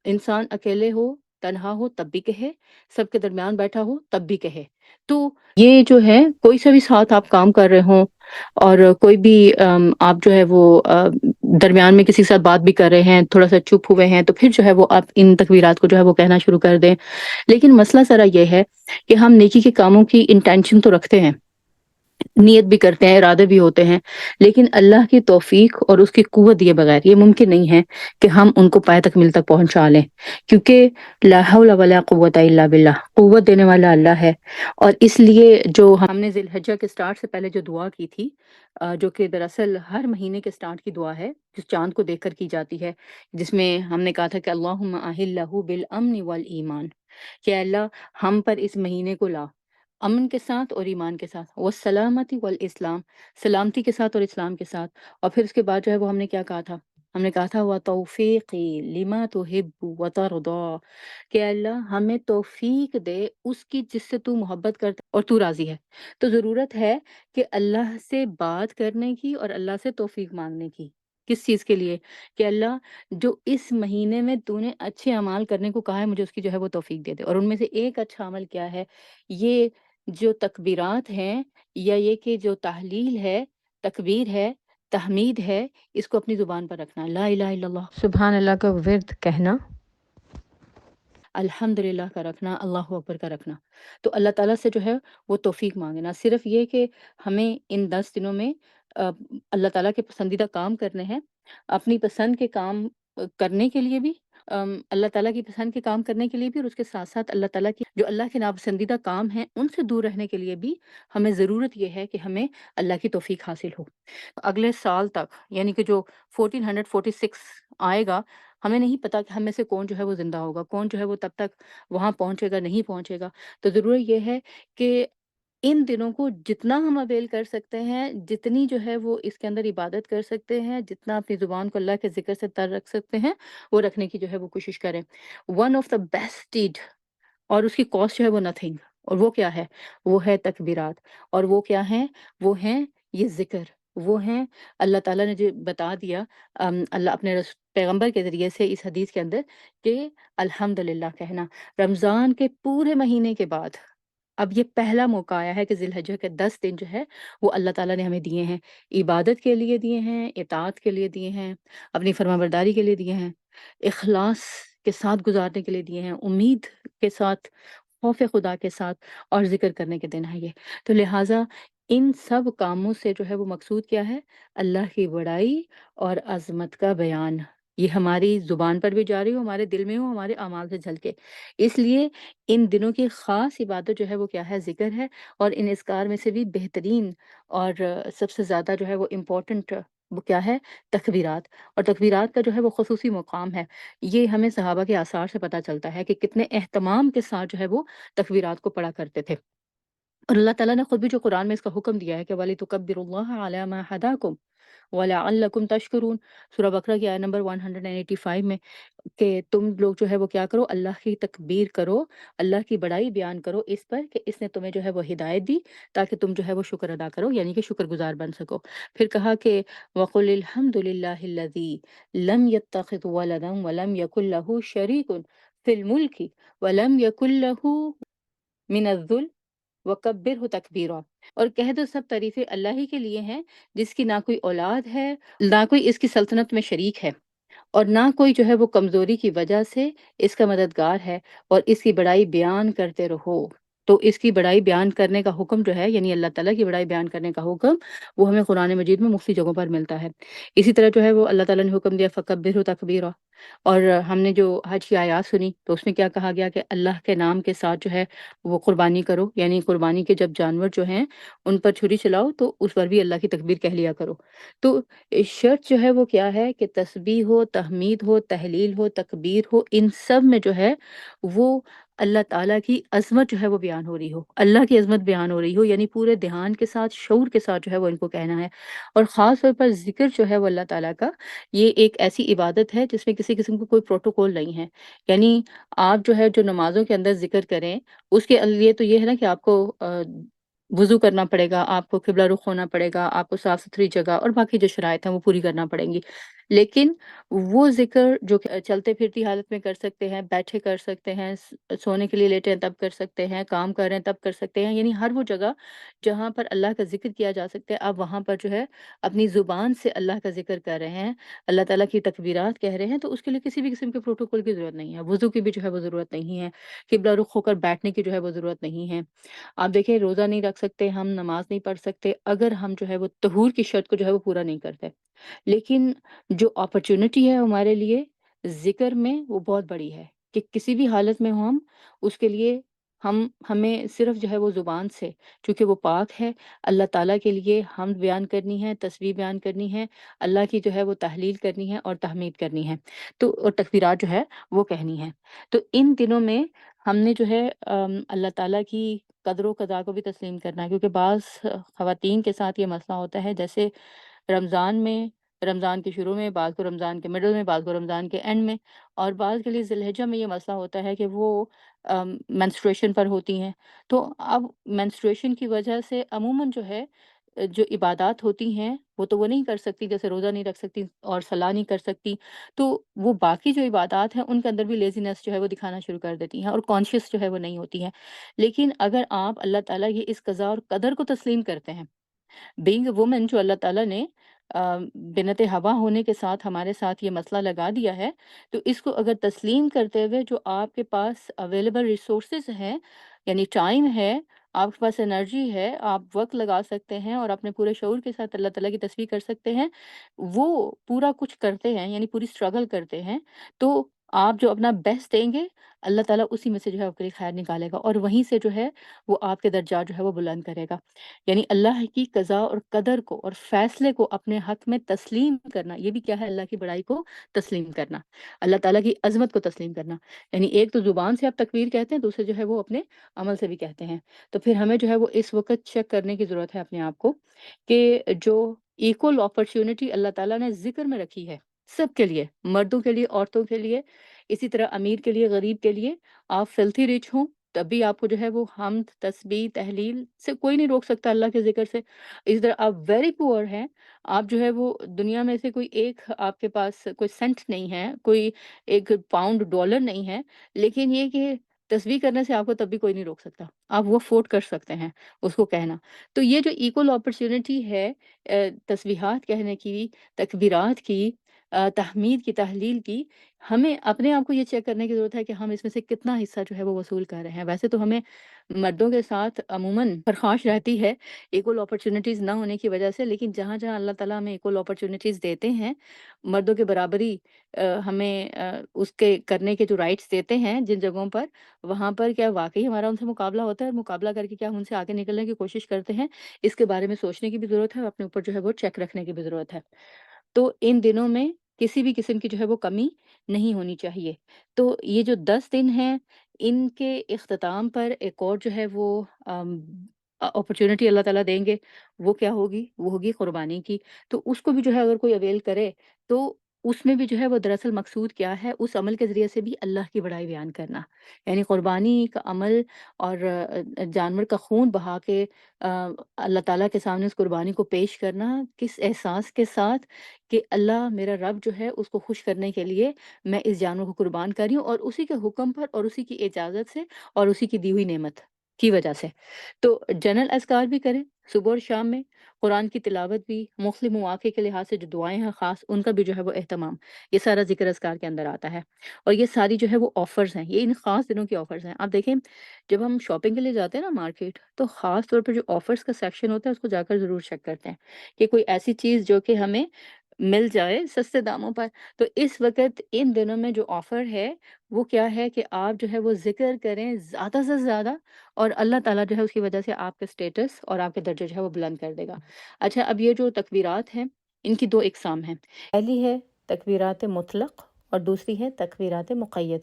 انسان اکیلے ہو، تنہا ہو تب بھی کہے، سب کے درمیان بیٹھا ہو تب بھی کہے۔ تو یہ جو ہے کوئی سا بھی ساتھ آپ کام کر رہے ہوں، اور کوئی بھی آپ جو ہے وہ درمیان میں کسی کے ساتھ بات بھی کر رہے ہیں، تھوڑا سا چپ ہوئے ہیں، تو پھر جو ہے وہ آپ ان تکبیرات کو جو ہے وہ کہنا شروع کر دیں۔ لیکن مسئلہ ذرا یہ ہے کہ ہم نیکی کے کاموں کی انٹینشن تو رکھتے ہیں، نیت بھی کرتے ہیں، ارادے بھی ہوتے ہیں، لیکن اللہ کی توفیق اور اس کی قوت دیے بغیر یہ ممکن نہیں ہے کہ ہم ان کو پائے تکمیل تک پہنچا لیں، کیونکہ لا حول ولا قوت الا باللہ، قوت دینے والا اللہ ہے۔ اور اس لیے جو ہم نے ذی الحجہ کے سٹارٹ سے پہلے جو دعا کی تھی، جو کہ دراصل ہر مہینے کے سٹارٹ کی دعا ہے، جس چاند کو دیکھ کر کی جاتی ہے، جس میں ہم نے کہا تھا کہ اللہم اہلہ بالامن والایمان، کہ اللہ ہم پر اس مہینے کو لا امن کے ساتھ اور ایمان کے ساتھ، والسلامتی والاسلام، سلامتی کے ساتھ اور اسلام کے ساتھ۔ اور پھر اس کے بعد جو ہے وہ ہم نے کیا کہا تھا؟ ہم نے کہا تھا وَتَوْفِيقِ لِمَا تُحِبُّ وَتَرْضَىٰ، کہ اللہ ہمیں توفیق دے اس کی جس سے تو محبت کرتا اور تو راضی ہے۔ تو ضرورت ہے کہ اللہ سے بات کرنے کی اور اللہ سے توفیق مانگنے کی۔ کس چیز کے لیے؟ کہ اللہ جو اس مہینے میں تو نے اچھے اعمال کرنے کو کہا ہے، مجھے اس کی جو ہے وہ توفیق دے دے۔ اور ان میں سے ایک اچھا عمل کیا ہے؟ یہ جو تکبیرات ہیں، یا یہ کہ جو تحلیل ہے، تکبیر ہے، تحمید ہے، اس کو اپنی زبان پر رکھنا، لا الہ الا اللہ سبحان اللہ کا ورد کہنا، الحمدللہ کا رکھنا، اللہ اکبر کا رکھنا۔ تو اللہ تعالیٰ سے جو ہے وہ توفیق مانگنا، صرف یہ کہ ہمیں ان 10 دنوں میں آ، اللہ تعالیٰ کے پسندیدہ کام کرنے ہیں، اپنی پسند کے کام کرنے کے لیے بھی، اللہ تعالیٰ کی پسند کے کام کرنے کے لیے بھی، اور اس کے ساتھ ساتھ اللہ تعالیٰ کی جو اللہ کے ناپسندیدہ کام ہیں ان سے دور رہنے کے لیے بھی ہمیں ضرورت یہ ہے کہ ہمیں اللہ کی توفیق حاصل ہو۔ اگلے سال تک، یعنی کہ جو 1446 آئے گا، ہمیں نہیں پتا کہ ہم میں سے کون جو ہے وہ زندہ ہوگا، کون جو ہے وہ تب تک وہاں پہنچے گا، نہیں پہنچے گا۔ تو ضرورت یہ ہے کہ ان دنوں کو جتنا ہم اویل کر سکتے ہیں، جتنی جو ہے وہ اس کے اندر عبادت کر سکتے ہیں، جتنا اپنی زبان کو اللہ کے ذکر سے تر رکھ سکتے ہیں، وہ رکھنے کی جو ہے وہ کوشش کریں۔ One of the best dad, اور اس کی کاسٹ جو ہے وہ نتھنگ، اور وہ کیا ہے؟ وہ ہے تکبیرات۔ اور وہ کیا ہیں؟ وہ ہیں یہ ذکر، وہ ہیں اللہ تعالیٰ نے جو بتا دیا اللہ اپنے پیغمبر کے ذریعے سے اس حدیث کے اندر، کہ الحمدللہ کہنا رمضان کے پورے مہینے کے بعد۔ اب یہ پہلا موقع آیا ہے کہ ذی الحجہ کے 10 دن جو ہے وہ اللہ تعالیٰ نے ہمیں دیے ہیں، عبادت کے لیے دیے ہیں، اطاعت کے لیے دیے ہیں، اپنی فرمانبرداری کے لیے دیے ہیں، اخلاص کے ساتھ گزارنے کے لیے دیے ہیں، امید کے ساتھ، خوف خدا کے ساتھ، اور ذکر کرنے کے دن ہے یہ۔ تو لہٰذا ان سب کاموں سے جو ہے وہ مقصود کیا ہے؟ اللہ کی بڑائی اور عظمت کا بیان، یہ ہماری زبان پر بھی جاری ہو، ہمارے دل میں ہو، ہمارے اعمال سے جھلکے۔ اس لیے ان دنوں کی خاص عبادت جو ہے وہ کیا ہے؟ ذکر ہے۔ اور ان اذکار میں سے بھی بہترین اور سب سے زیادہ جو ہے وہ امپورٹنٹ وہ کیا ہے؟ تکبیرات۔ اور تکبیرات کا جو ہے وہ خصوصی مقام ہے، یہ ہمیں صحابہ کے آثار سے پتہ چلتا ہے کہ کتنے اہتمام کے ساتھ جو ہے وہ تکبیرات کو پڑھا کرتے تھے۔ اور اللہ تعالیٰ نے خود بھی جو قرآن میں اس کا حکم دیا ہے کہ وَلِتُكَبِّرُوا اللَّهَ عَلَىٰ مَا هَدَاكُمْ وَلَعَلَّكُمْ تَشْكُرُونَ، سورہ بقرہ کی آیت نمبر 185 میں، کہ تم لوگ جو ہے وہ کیا کرو؟ اللہ کی تکبیر کرو، اللہ کی بڑائی بیان کرو اس پر کہ اس نے تمہیں جو ہے وہ ہدایت دی، تاکہ تم جو ہے وہ شکر ادا کرو، یعنی کہ شکر گزار بن سکو۔ پھر کہا کہ وَقُلِ الْحَمْدُ لِلَّهِ الَّذِي لَمْ يَتَّخِذْ وَلَدًا وَلَمْ يَكُنْ لَهُ شَرِيكٌ فِي الْمُلْكِ وَلَمْ يَكُنْ لَهُ مِنَ الذُّلِّ وَكَبِّرْهُ تَكْبِيرًا، اور کہہ دو سب تعریفیں اللہ ہی کے لیے ہیں، جس کی نہ کوئی اولاد ہے، نہ کوئی اس کی سلطنت میں شریک ہے، اور نہ کوئی جو ہے وہ کمزوری کی وجہ سے اس کا مددگار ہے، اور اس کی بڑائی بیان کرتے رہو۔ تو اس کی بڑائی بیان کرنے کا حکم جو ہے، یعنی اللہ تعالیٰ کی بڑائی بیان کرنے کا حکم، وہ ہمیں قرآن مجید میں مختلف جگہوں پر ملتا ہے۔ اسی طرح جو ہے وہ اللہ تعالیٰ نے حکم دیا فَكَبِّرْهُ تَكْبِيرًا، اور ہم نے جو حج کی آیات سنی تو اس میں کیا کہا گیا کہ اللہ کے نام کے ساتھ جو ہے وہ قربانی کرو، یعنی قربانی کے جب جانور جو ہیں ان پر چھری چلاؤ تو اس پر بھی اللہ کی تکبیر کہہ لیا کرو۔ تو شرط جو ہے وہ کیا ہے کہ تسبیح ہو، تحمید ہو، تحلیل ہو، تکبیر ہو، ان سب میں جو ہے وہ اللہ تعالیٰ کی عظمت جو ہے وہ بیان ہو رہی ہو، اللہ کی عظمت بیان ہو رہی ہو، یعنی پورے دھیان کے ساتھ، شعور کے ساتھ جو ہے وہ ان کو کہنا ہے۔ اور خاص طور پر ذکر جو ہے وہ اللہ تعالیٰ کا یہ ایک ایسی عبادت ہے جس میں کسی قسم کا کوئی پروٹوکول نہیں ہے۔ یعنی آپ جو ہے جو نمازوں کے اندر ذکر کریں اس کے لیے تو یہ ہے نا کہ آپ کو وضو کرنا پڑے گا، آپ کو قبلہ رخ ہونا پڑے گا، آپ کو صاف ستھری جگہ اور باقی جو شرائط ہیں وہ پوری کرنا پڑیں گی۔ لیکن وہ ذکر جو کہ چلتے پھرتی حالت میں کر سکتے ہیں، بیٹھے کر سکتے ہیں، سونے کے لیے لیٹے ہیں تب کر سکتے ہیں، کام کر رہے ہیں تب کر سکتے ہیں، یعنی ہر وہ جگہ جہاں پر اللہ کا ذکر کیا جا سکتا ہے آپ وہاں پر جو ہے اپنی زبان سے اللہ کا ذکر کر رہے ہیں، اللہ تعالیٰ کی تکبیرات کہہ رہے ہیں، تو اس کے لیے کسی بھی قسم کے پروٹوکول کی ضرورت نہیں ہے، وضو کی بھی جو ہے وہ ضرورت نہیں ہے، قبلہ رخ ہو کر بیٹھنے کی جو ہے وہ ضرورت نہیں ہے۔ آپ دیکھیں روزہ نہیں رکھ سکتے ہم، نماز نہیں پڑھ سکتے اگر ہم جو ہے وہ طہور کی شرط کو جو ہے وہ پورا نہیں کرتے، لیکن جو اپرچونٹی ہے ہمارے لیے ذکر میں وہ بہت بڑی ہے کہ کسی بھی حالت میں ہو ہم اس کے لیے ہمیں صرف جو ہے وہ زبان سے، چونکہ وہ پاک ہے، اللہ تعالیٰ کے لیے حمد بیان کرنی ہے، تسبیح بیان کرنی ہے، اللہ کی جو ہے وہ تحلیل کرنی ہے اور تحمید کرنی ہے، تو اور تکبیرات جو ہے وہ کہنی ہے۔ تو ان دنوں میں ہم نے جو ہے اللہ تعالیٰ کی قدر و قضا کو بھی تسلیم کرنا ہے، کیونکہ بعض خواتین کے ساتھ یہ مسئلہ ہوتا ہے، جیسے رمضان میں، رمضان کے شروع میں، بعض کو رمضان کے مڈل میں، بعض کو رمضان کے اینڈ میں، اور بعض کے لیے ذی الحجہ میں یہ مسئلہ ہوتا ہے کہ وہ مینسٹریشن پر ہوتی ہیں۔ تو اب مینسٹریشن کی وجہ سے عموماً جو ہے جو عبادات ہوتی ہیں وہ نہیں کر سکتی، جیسے روزہ نہیں رکھ سکتی اور صلاح نہیں کر سکتی، تو وہ باقی جو عبادات ہیں ان کے اندر بھی لیزینس جو ہے وہ دکھانا شروع کر دیتی ہیں اور کانشیس جو ہے وہ نہیں ہوتی ہیں۔ لیکن اگر آپ اللہ تعالیٰ کی اس قضا اور قدر کو تسلیم کرتے ہیں، بینگ اے وومن جو اللہ تعالیٰ نے بنت ہوا ہونے کے ساتھ ہمارے ساتھ یہ مسئلہ لگا دیا ہے، تو اس کو اگر تسلیم کرتے ہوئے جو آپ کے پاس اویلیبل ریسورسز ہیں، یعنی ٹائم ہے، آپ کے پاس انرجی ہے، آپ وقت لگا سکتے ہیں اور اپنے پورے شعور کے ساتھ اللہ تعالیٰ کی تسبیح کر سکتے ہیں، وہ پورا کچھ کرتے ہیں، یعنی پوری اسٹرگل کرتے ہیں، تو آپ جو اپنا بیسٹ دیں گے اللہ تعالیٰ اسی میں سے جو ہے آپ کے لیے خیر نکالے گا اور وہیں سے جو ہے وہ آپ کے درجات جو ہے وہ بلند کرے گا۔ یعنی اللہ کی قضا اور قدر کو اور فیصلے کو اپنے حق میں تسلیم کرنا، یہ بھی کیا ہے؟ اللہ کی بڑائی کو تسلیم کرنا، اللہ تعالیٰ کی عظمت کو تسلیم کرنا۔ یعنی ایک تو زبان سے آپ تکبیر کہتے ہیں، دوسرے جو ہے وہ اپنے عمل سے بھی کہتے ہیں۔ تو پھر ہمیں جو ہے وہ اس وقت چیک کرنے کی ضرورت ہے اپنے آپ کو کہ جو ایکول اپرچونٹی اللہ تعالیٰ نے ذکر میں رکھی ہے سب کے لیے، مردوں کے لیے، عورتوں کے لیے، اسی طرح امیر کے لیے، غریب کے لیے، آپ فلتھی رچ ہوں تب بھی آپ کو جو ہے وہ حمد، تسبیح، تحلیل سے کوئی نہیں روک سکتا اللہ کے ذکر سے۔ اسی طرح آپ ویری پور ہیں، آپ جو ہے وہ دنیا میں سے کوئی ایک آپ کے پاس کوئی سینٹ نہیں ہے، کوئی ایک پاؤنڈ ڈالر نہیں ہے، لیکن یہ کہ تسبیح کرنے سے آپ کو تب بھی کوئی نہیں روک سکتا، آپ وہ افورڈ کر سکتے ہیں اس کو کہنا۔ تو یہ جو ایکول اپرچونٹی ہے تسبیحات کہنے کی، تکبیرات کی، تحمید کی، تحلیل کی، ہمیں اپنے آپ کو یہ چیک کرنے کی ضرورت ہے کہ ہم اس میں سے کتنا حصہ جو ہے وہ وصول کر رہے ہیں۔ ویسے تو ہمیں مردوں کے ساتھ عموماً پرخاش رہتی ہے ایکول اپرچونٹیز نہ ہونے کی وجہ سے، لیکن جہاں جہاں اللہ تعالیٰ ہمیں ایکول اپرچونٹیز دیتے ہیں، مردوں کے برابری ہمیں اس کے کرنے کے جو رائٹس دیتے ہیں جن جگہوں پر، وہاں پر کیا واقعی ہمارا ان سے مقابلہ ہوتا ہے اور مقابلہ کر کے کیا ہم ان سے آگے نکلنے کی کوشش کرتے ہیں، اس کے بارے میں سوچنے کی بھی ضرورت ہے اور اپنے اوپر جو ہے وہ چیک رکھنے کی بھی ضرورت ہے۔ تو ان دنوں میں کسی بھی قسم کی جو ہے وہ کمی نہیں ہونی چاہیے۔ تو یہ جو 10 دن ہیں ان کے اختتام پر ایک اور جو ہے وہ اپرچونٹی اللہ تعالیٰ دیں گے، وہ کیا ہوگی؟ وہ ہوگی قربانی کی۔ تو اس کو بھی جو ہے اگر کوئی اویل کرے تو اس میں بھی جو ہے وہ دراصل مقصود کیا ہے؟ اس عمل کے ذریعے سے بھی اللہ کی بڑائی بیان کرنا، یعنی قربانی کا عمل اور جانور کا خون بہا کے اللہ تعالیٰ کے سامنے اس قربانی کو پیش کرنا کس احساس کے ساتھ کہ اللہ میرا رب جو ہے اس کو خوش کرنے کے لیے میں اس جانور کو قربان کر رہی ہوں، اور اسی کے حکم پر اور اسی کی اجازت سے اور اسی کی دی ہوئی نعمت کی وجہ سے۔ تو جنرل اذکار بھی کریں صبح اور شام میں، قرآن کی تلاوت بھی، مختلف مواقع کے لحاظ سے جو دعائیں ہیں خاص ان کا بھی جو ہے وہ اہتمام، یہ سارا ذکر اذکار کے اندر آتا ہے۔ اور یہ ساری جو ہے وہ آفرز ہیں، یہ ان خاص دنوں کی آفرز ہیں۔ آپ دیکھیں جب ہم شاپنگ کے لیے جاتے ہیں نا مارکیٹ، تو خاص طور پر جو آفرز کا سیکشن ہوتا ہے اس کو جا کر ضرور چیک کرتے ہیں کہ کوئی ایسی چیز جو کہ ہمیں مل جائے سستے داموں پر۔ تو اس وقت ان دنوں میں جو آفر ہے وہ کیا ہے کہ آپ جو ہے وہ ذکر کریں زیادہ سے زیادہ، اور اللہ تعالیٰ جو ہے اس کی وجہ سے آپ کے اسٹیٹس اور آپ کے درجے جو ہے وہ بلند کر دے گا۔ اچھا، اب یہ جو تکبیرات ہیں ان کی دو اقسام ہیں، پہلی ہے تکبیرات مطلق اور دوسری ہے تکبیرات مقید۔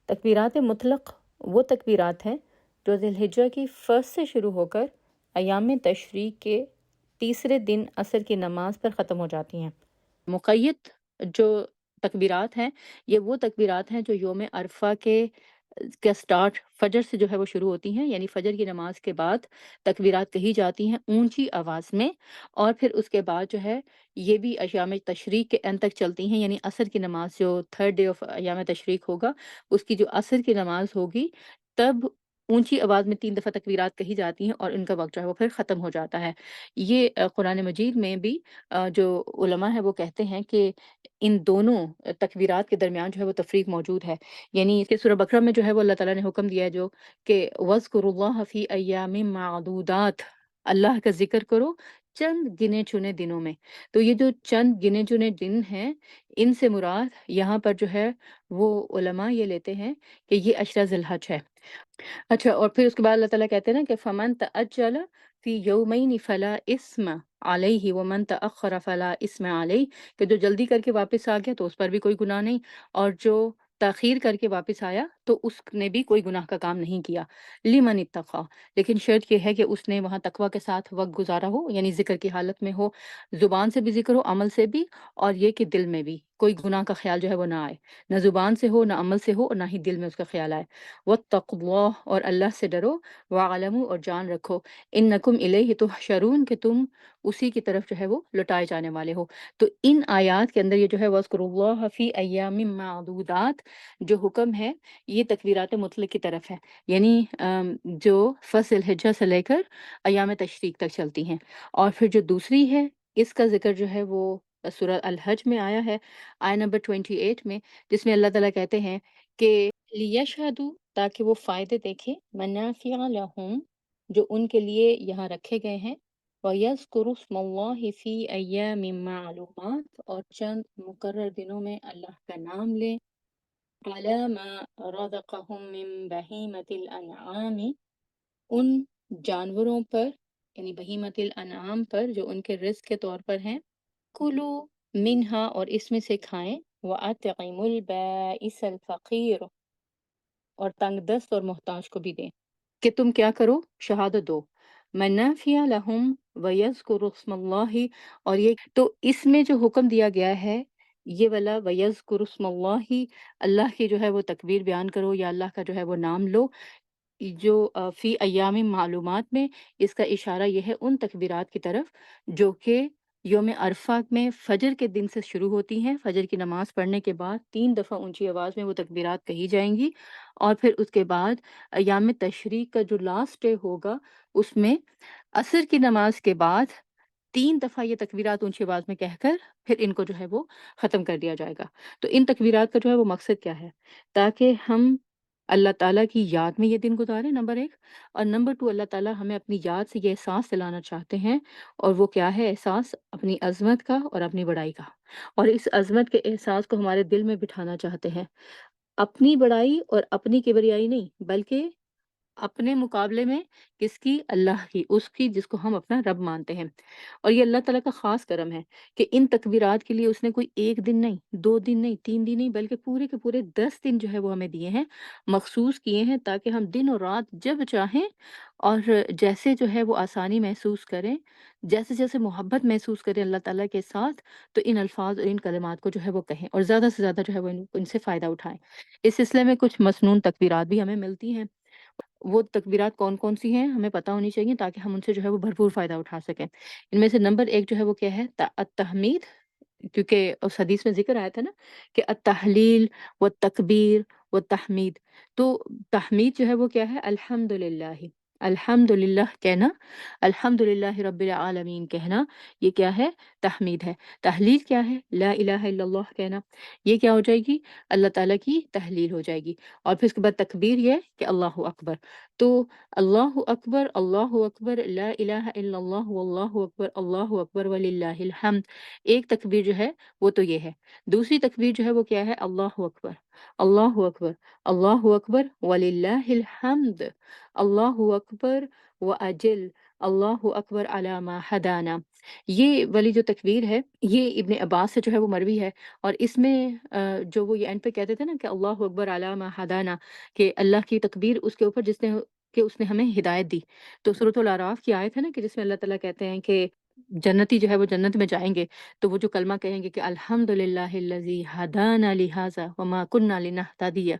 تکبیرات مطلق وہ تکبیرات ہیں جو ذی الحجہ کی فرسٹ سے شروع ہو کر ایام تشریق کے تیسرے دن عصر کی نماز پر ختم ہو جاتی ہیں۔ مقید جو تکبیرات ہیں یہ وہ تکبیرات ہیں جو یوم عرفہ کا سٹارٹ فجر سے جو ہے وہ شروع ہوتی ہیں، یعنی فجر کی نماز کے بعد تکبیرات کہی جاتی ہیں اونچی آواز میں، اور پھر اس کے بعد جو ہے یہ بھی ایام تشریق کے اینڈ تک چلتی ہیں، یعنی عصر کی نماز جو تھرڈ ڈے آف ایام تشریق ہوگا اس کی جو عصر کی نماز ہوگی تب اونچی آواز میں 3 دفعہ تکبیرات کہی جاتی ہیں اور ان کا وقت جو ہے وہ پھر ختم ہو جاتا ہے۔ یہ قرآن مجید میں بھی جو علماء ہیں وہ کہتے ہیں کہ ان دونوں تکبیرات کے درمیان جو ہے وہ تفریق موجود ہے، یعنی کہ سورہ بقرہ میں جو ہے وہ اللہ تعالیٰ نے حکم دیا ہے جو کہ وَاذْكُرُوا اللَّهَ فِي أَيَّامٍ مَّعْدُودَاتٍ، اللہ کا ذکر کرو چند گنے چنے دنوں میں۔ تو یہ جو چند گنے چنے دن ہیں ان سے مراد یہاں پر جو ہے وہ علماء یہ لیتے ہیں کہ یہ عشرہ ذی الحج ہے۔ اچھا، اور پھر اس کے بعد اللہ تعالیٰ کہتے ہیں نا کہ فَمَن تَعَجَّلَ فِي يَوْمَيْنِ فَلَا إِثْمَ عَلَيْهِ وَمَن تَأَخَّرَ فَلَا إِثْمَ عَلَيْهِ، کہ جو جلدی کر کے واپس آ گیا تو اس پر بھی کوئی گناہ نہیں، اور جو تاخیر کر کے واپس آیا تو اس نے بھی کوئی گناہ کا کام نہیں کیا۔ لمن اتقا، لیکن شرط یہ ہے کہ اس نے وہاں تقوی کے ساتھ وقت گزارا ہو، یعنی ذکر کی حالت میں ہو، زبان سے بھی ذکر ہو عمل سے بھی، اور یہ کہ دل میں بھی کوئی گناہ کا خیال جو ہے وہ نہ آئے، نہ زبان سے ہو نہ عمل سے ہو اور نہ ہی دل میں اس کا خیال آئے۔ واتقوا اللہ، اور اللہ سے ڈرو، وَاعْلَمُوا، اور جان رکھو، انکم الیہ تحشرون، کہ تم اسی کی طرف جو ہے وہ لوٹائے جانے والے ہو۔ تو ان آیات کے اندر یہ جو ہے وَاذْكُرُوا اللَّهَ فِي أَيَّامٍ مَّعْدُودَاتٍ جو حکم ہے یہ تکبیرات مطلق کی طرف ہے، یعنی جو فصل الحجہ سے لے کر ایام تشریق تک چلتی ہیں۔ اور پھر جو دوسری ہے اس کا ذکر جو ہے وہ سورہ الحج میں آیا ہے، آیہ نمبر 28 میں، جس میں اللہ تعالیٰ کہتے ہیں کہ لیشہدوا، تاکہ وہ فائدے دیکھیں، منافع لہم، جو ان کے لیے یہاں رکھے گئے ہیں، وَيَذْكُرُوا اسْمَ اللَّهِ فِي أَيَّامٍ مَّعْلُومَاتٍ، اور چند مقرر دنوں میں اللہ کا نام لیں، عَلَىٰ مَا رَزَقَهُم مِّن بَهِيمَةِ الْأَنْعَامِ، ان جانوروں پر، یعنی بہیمۃ الانعام پر جو ان کے رزق کے طور پر ہیں، کلو منہا، اور اس میں سے کھائیں، وَأَطْعِمُوا الْبَائِسَ الْفَقِيرَ، اور تنگ دست اور محتاج کو بھی دیں، کہ تم کیا کرو، شہادت دو، منافع لہم ویذکروا اسم اللہ، اور یہ تو اس میں جو حکم دیا گیا ہے یہ والا ویذکروا اسم اللہ، اللہ کی جو ہے وہ تکبیر بیان کرو یا اللہ کا جو ہے وہ نام لو، جو فی ایام معلومات میں اس کا اشارہ یہ ہے ان تکبیرات کی طرف جو کہ یوم عرفہ میں فجر کے دن سے شروع ہوتی ہیں، فجر کی نماز پڑھنے کے بعد 3 دفعہ اونچی آواز میں وہ تکبیرات کہی جائیں گی، اور پھر اس کے بعد ایام تشریق کا جو لاسٹ ڈے ہوگا اس میں عصر کی نماز کے بعد 3 دفعہ یہ تکبیرات اونچی آواز میں کہہ کر پھر ان کو جو ہے وہ ختم کر دیا جائے گا۔ تو ان تکبیرات کا جو ہے وہ مقصد کیا ہے؟ تاکہ ہم اللہ تعالیٰ کی یاد میں یہ دن گزاریں، نمبر 1، اور نمبر 2 اللہ تعالیٰ ہمیں اپنی یاد سے یہ احساس دلانا چاہتے ہیں، اور وہ کیا ہے احساس؟ اپنی عظمت کا اور اپنی بڑائی کا، اور اس عظمت کے احساس کو ہمارے دل میں بٹھانا چاہتے ہیں، اپنی بڑائی اور اپنی کبریائی نہیں، بلکہ اپنے مقابلے میں کس کی؟ اللہ کی، اس کی جس کو ہم اپنا رب مانتے ہیں۔ اور یہ اللہ تعالیٰ کا خاص کرم ہے کہ ان تکبیرات کے لیے اس نے کوئی 1 دن نہیں، 2 دن نہیں، 3 دن نہیں، بلکہ پورے کے پورے 10 دن جو ہے وہ ہمیں دیے ہیں، مخصوص کیے ہیں تاکہ ہم دن اور رات جب چاہیں اور جیسے جو ہے وہ آسانی محسوس کریں، جیسے جیسے محبت محسوس کریں اللہ تعالیٰ کے ساتھ، تو ان الفاظ اور ان کلمات کو جو ہے وہ کہیں اور زیادہ سے زیادہ جو ہے وہ ان سے فائدہ اٹھائیں۔ اس سلسلے میں کچھ مسنون تکبیرات بھی ہمیں ملتی ہیں، وہ تکبیرات کون کون سی ہیں ہمیں پتہ ہونی چاہیے تاکہ ہم ان سے جو ہے وہ بھرپور فائدہ اٹھا سکیں۔ ان میں سے نمبر 1 جو ہے وہ کیا ہے؟ التحمید، کیونکہ اس حدیث میں ذکر آیا تھا نا کہ التحلیل والتکبیر والتحمید، تو تحمید جو ہے وہ کیا ہے؟ الحمدللہ، الحمدللہ کہنا، الحمدللہ رب العالمین کہنا، یہ کیا ہے؟ تحمید ہے۔ تحلیل کیا ہے؟ لا الہ الا اللہ کہنا، یہ کیا ہو جائے گی؟ اللہ تعالیٰ کی تحلیل ہو جائے گی۔ اور پھر اس کے بعد تکبیر یہ ہے کہ اللہ اکبر۔ تو اللہ اکبر، لا الہ الا اللہ، واللہ اکبر، اللہ اکبر وللہ الحمد۔ ایک تکبیر جو ہے وہ تو یہ ہے۔ دوسری تکبیر جو ہے وہ کیا ہے؟ اللہ اکبر، اللہ اکبر، اللہ اکبر وللہ الحمد، اللہ اکبر و اجل، اللہ اکبر علی ما ہدانا۔ یہ والی جو تکبیر ہے یہ ابن عباس سے جو ہے وہ مروی ہے، اور اس میں جو وہ یہ اینڈ پہ کہتے تھے نا کہ اللہ اکبر علی ما ہدانا، کہ اللہ کی تکبیر اس کے اوپر جس نے کہ اس نے ہمیں ہدایت دی۔ تو سورۃ الاعراف کی آیت ہے نا کہ جس میں اللہ تعالیٰ کہتے ہیں کہ جنتی جو ہے وہ جنت میں جائیں گے تو وہ جو کلمہ کہیں گے کہ الحمد للہ الذی ہدانا لہذا وما کننا لنہتدی